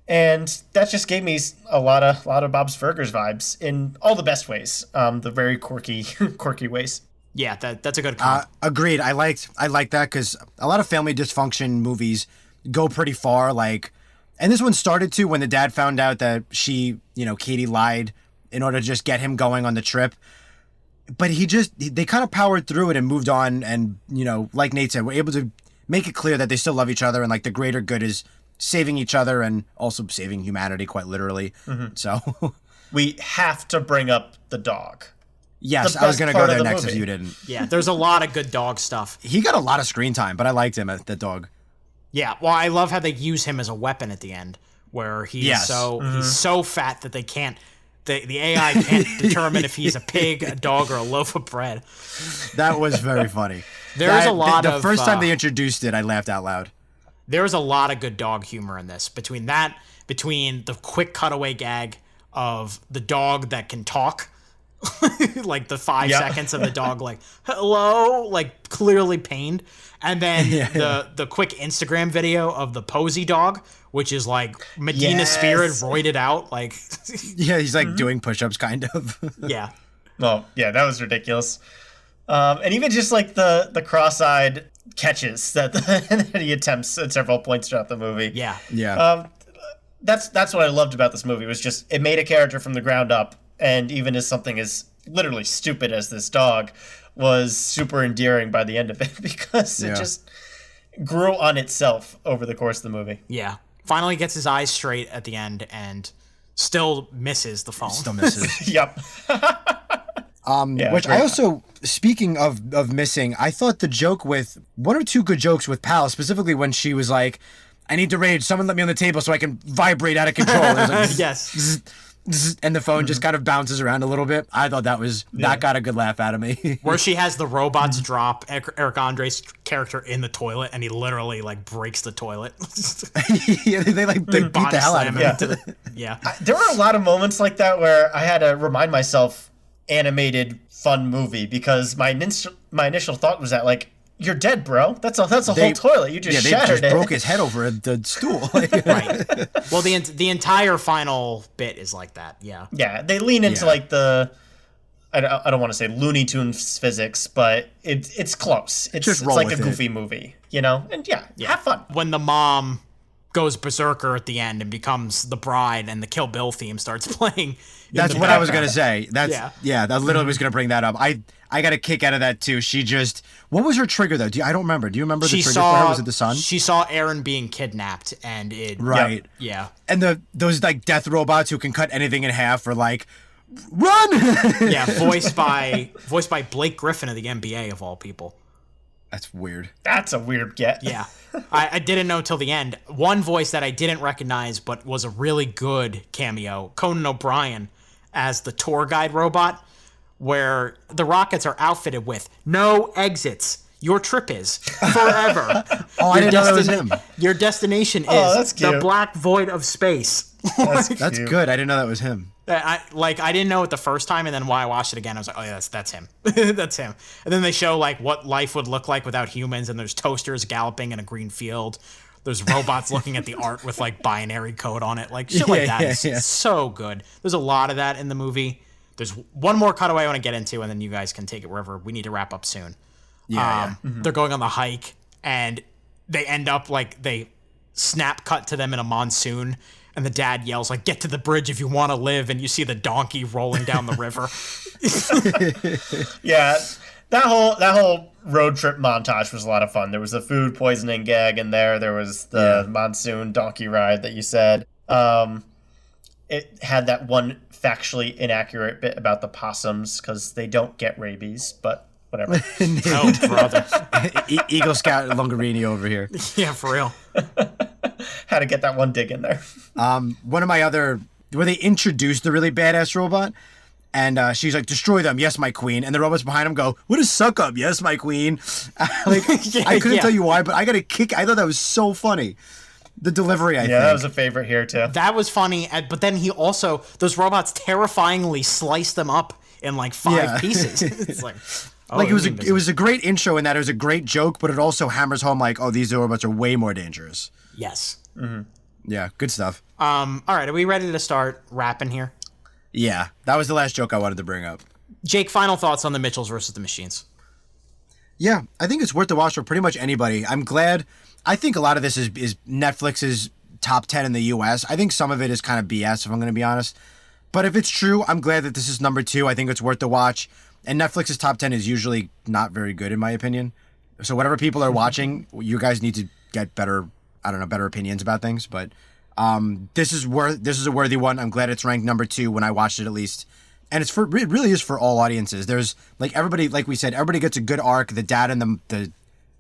And that just gave me a lot of Bob's Burgers vibes in all the best ways, the very quirky ways. Yeah, that's a good comment. Agreed. I like that because a lot of family dysfunction movies go pretty far. Like, and this one started to when the dad found out that she, Katie lied in order to just get him going on the trip. But they kind of powered through it and moved on. And, like Nate said, we're able to make it clear that they still love each other. And like the greater good is saving each other and also saving humanity quite literally. So we have to bring up the dog. Yes, I was going to go there next if you didn't. Yeah, there's a lot of good dog stuff. He got a lot of screen time, but I liked him at the dog. Yeah, well, I love how they use him as a weapon at the end, where he's so fat that they can't. The AI can't determine if he's a pig, a dog, or a loaf of bread. That was very funny. There's a lot of... The first time they introduced it, I laughed out loud. There's a lot of good dog humor in this. Between the quick cutaway gag of the dog that can talk, like the 5 seconds of the dog, like, hello, like clearly pained. And then the quick Instagram video of the Posey dog, which is like Medina Spirit roided out. Like, yeah, he's like doing push-ups kind of. Yeah. Well, yeah, that was ridiculous. And even just like the cross-eyed catches that he attempts at several points throughout the movie. Yeah. Yeah. That's what I loved about this movie, was just it made a character from the ground up, and even as something as literally stupid as this dog was super endearing by the end of it, because it just grew on itself over the course of the movie. Yeah. Finally gets his eyes straight at the end and still misses the phone. Still misses. Yep. Which I also, speaking of missing, I thought the joke with one or two good jokes with Pal, specifically when she was like, I need to rage, someone let me on the table so I can vibrate out of control. It was like, yes. And the phone just kind of bounces around a little bit. I thought that got a good laugh out of me. Where she has the robots drop Eric Andre's character in the toilet, and he literally like breaks the toilet. Yeah, they beat the hell out of him. Yeah. There were a lot of moments like that where I had to remind myself animated fun movie, because my initial thought was that, like, you're dead, bro. That's a whole toilet. You just shattered it. They just broke his head over the stool. Right. Well, the entire final bit is like that. Yeah. Yeah, they lean into like the, I don't want to say Looney Tunes physics, but it's close. It's like a goofy movie, And have fun. When the mom goes berserker at the end and becomes the bride, and the Kill Bill theme starts playing. That's what I was gonna say. That literally was gonna bring that up. I got a kick out of that too. What was her trigger though? I don't remember. Do you remember the trigger for her? Was it the sun? She saw Aaron being kidnapped, and it. Right. Yeah. And those like death robots who can cut anything in half are like, run. Yeah, voiced by Blake Griffin of the NBA of all people. That's weird. That's a weird get. Yeah. I didn't know till the end. One voice that I didn't recognize but was a really good cameo, Conan O'Brien as the tour guide robot, where the rockets are outfitted with no exits. Your trip is forever. I didn't know that was him. Your destination is the black void of space. That's good. I didn't know that was him. I didn't know it the first time, and then when I watched it again, I was like, oh yeah, that's him. That's him. And then they show like what life would look like without humans, and there's toasters galloping in a green field. There's robots looking at the art with like binary code on it. Like shit like that is so good. There's a lot of that in the movie. There's one more cutaway I want to get into, and then you guys can take it wherever. We need to wrap up soon. They're going on the hike, and they end up like they snap cut to them in a monsoon, and the dad yells like, "Get to the bridge if you want to live," and you see the donkey rolling down the river. Yeah, that whole road trip montage was a lot of fun. There was the food poisoning gag in there. There was the monsoon donkey ride that you said. it had that one factually inaccurate bit about the possums because they don't get rabies, but whatever. Oh, brother. Eagle Scout Lungarini over here. Yeah, for real. Had to get that one dig in there. One of my other, where they introduced the really badass robot, and she's like, destroy them, yes, my queen. And the robots behind him go, what is suck up, yes, my queen. I couldn't tell you why, but I got a kick. I thought that was so funny. The delivery, I think. Yeah, that was a favorite here, too. That was funny, but then he also, those robots terrifyingly sliced them up in like 5 pieces. It's like... Oh, like it was a great intro in that it was a great joke, but it also hammers home like, oh, these robots are way more dangerous. Yes. Mm-hmm. Yeah, good stuff. All right, are we ready to start rapping here? Yeah, that was the last joke I wanted to bring up. Jake, final thoughts on the Mitchells versus the Machines? Yeah, I think it's worth the watch for pretty much anybody. I'm glad. I think a lot of this is Netflix's top 10 in the U.S. I think some of it is kind of BS, if I'm going to be honest. But if it's true, I'm glad that this is number 2. I think it's worth the watch. And Netflix's top 10 is usually not very good, in my opinion. So whatever people are watching, you guys need to get better opinions about things. But this is a worthy one. I'm glad it's ranked number 2 when I watched it, at least. And it really is for all audiences. There's like everybody, like we said, everybody gets a good arc. The dad and the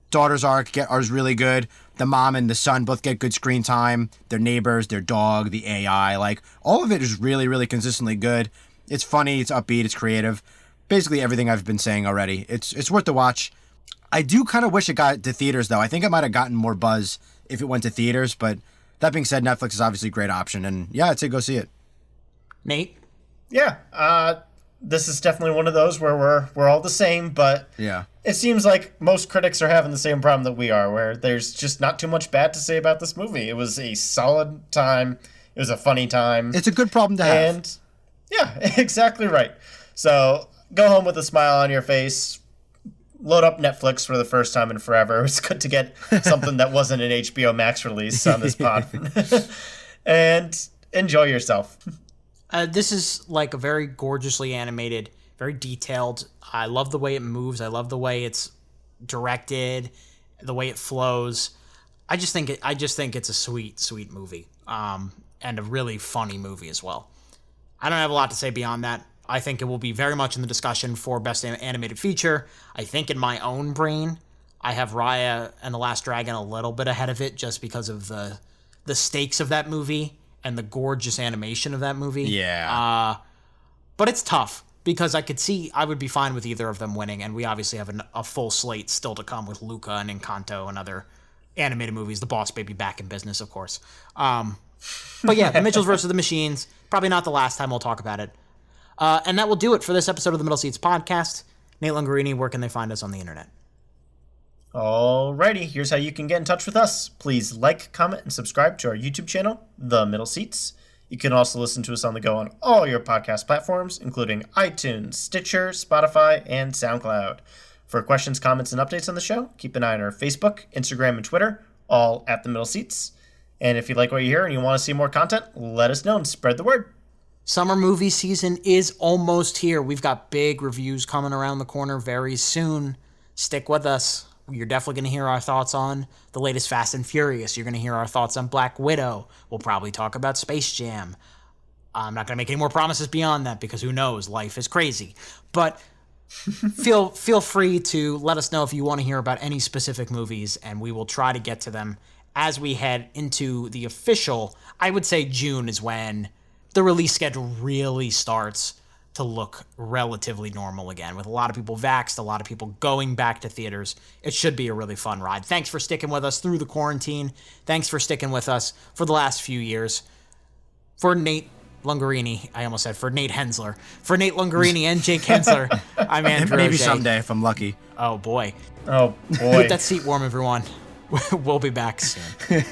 daughter's arc is really good. The mom and the son both get good screen time. Their neighbors, their dog, the AI, like all of it is really, really consistently good. It's funny, it's upbeat, it's creative. Basically everything I've been saying already. It's worth the watch. I do kind of wish it got to theaters, though. I think it might have gotten more buzz if it went to theaters, but that being said, Netflix is obviously a great option, and yeah, I'd say go see it. Nate? Yeah, this is definitely one of those where we're all the same, but yeah, it seems like most critics are having the same problem that we are, where there's just not too much bad to say about this movie. It was a solid time. It was a funny time. It's a good problem to have. And yeah, exactly right. So go home with a smile on your face. Load up Netflix for the first time in forever. It's good to get something that wasn't an HBO Max release on this pod. And enjoy yourself. This is like a very gorgeously animated, very detailed. I love the way it moves. I love the way it's directed, the way it flows. I just think it's a sweet, sweet movie, and a really funny movie as well. I don't have a lot to say beyond that. I think it will be very much in the discussion for Best Animated Feature. I think in my own brain, I have Raya and the Last Dragon a little bit ahead of it just because of the stakes of that movie and the gorgeous animation of that movie. Yeah. But it's tough because I would be fine with either of them winning, and we obviously have a full slate still to come with Luca and Encanto and other animated movies. The Boss Baby back in business, of course. But yeah, the Mitchells versus the Machines. Probably not the last time we'll talk about it. And that will do it for this episode of the Middle Seats podcast. Nate Lungarini, where can they find us on the internet? Alrighty, here's how you can get in touch with us. Please like, comment, and subscribe to our YouTube channel, The Middle Seats. You can also listen to us on the go on all your podcast platforms, including iTunes, Stitcher, Spotify, and SoundCloud. For questions, comments, and updates on the show, keep an eye on our Facebook, Instagram, and Twitter, all at The Middle Seats. And if you like what you hear and you want to see more content, let us know and spread the word. Summer movie season is almost here. We've got big reviews coming around the corner very soon. Stick with us. You're definitely going to hear our thoughts on the latest Fast and Furious. You're going to hear our thoughts on Black Widow. We'll probably talk about Space Jam. I'm not going to make any more promises beyond that because who knows? Life is crazy. But feel free to let us know if you want to hear about any specific movies, and we will try to get to them as we head into the official. I would say June is when the release schedule really starts to look relatively normal again, with a lot of people vaxxed, a lot of people going back to theaters. It should be a really fun ride. Thanks for sticking with us through the quarantine. Thanks for sticking with us for the last few years. For Nate Lungarini, I almost said for Nate Hensler. For Nate Lungarini and Jake Hensler, I'm Andrew Maybe O'Shea. someday if I'm lucky. Oh, boy. Oh, boy. Keep that seat warm, everyone. We'll be back soon.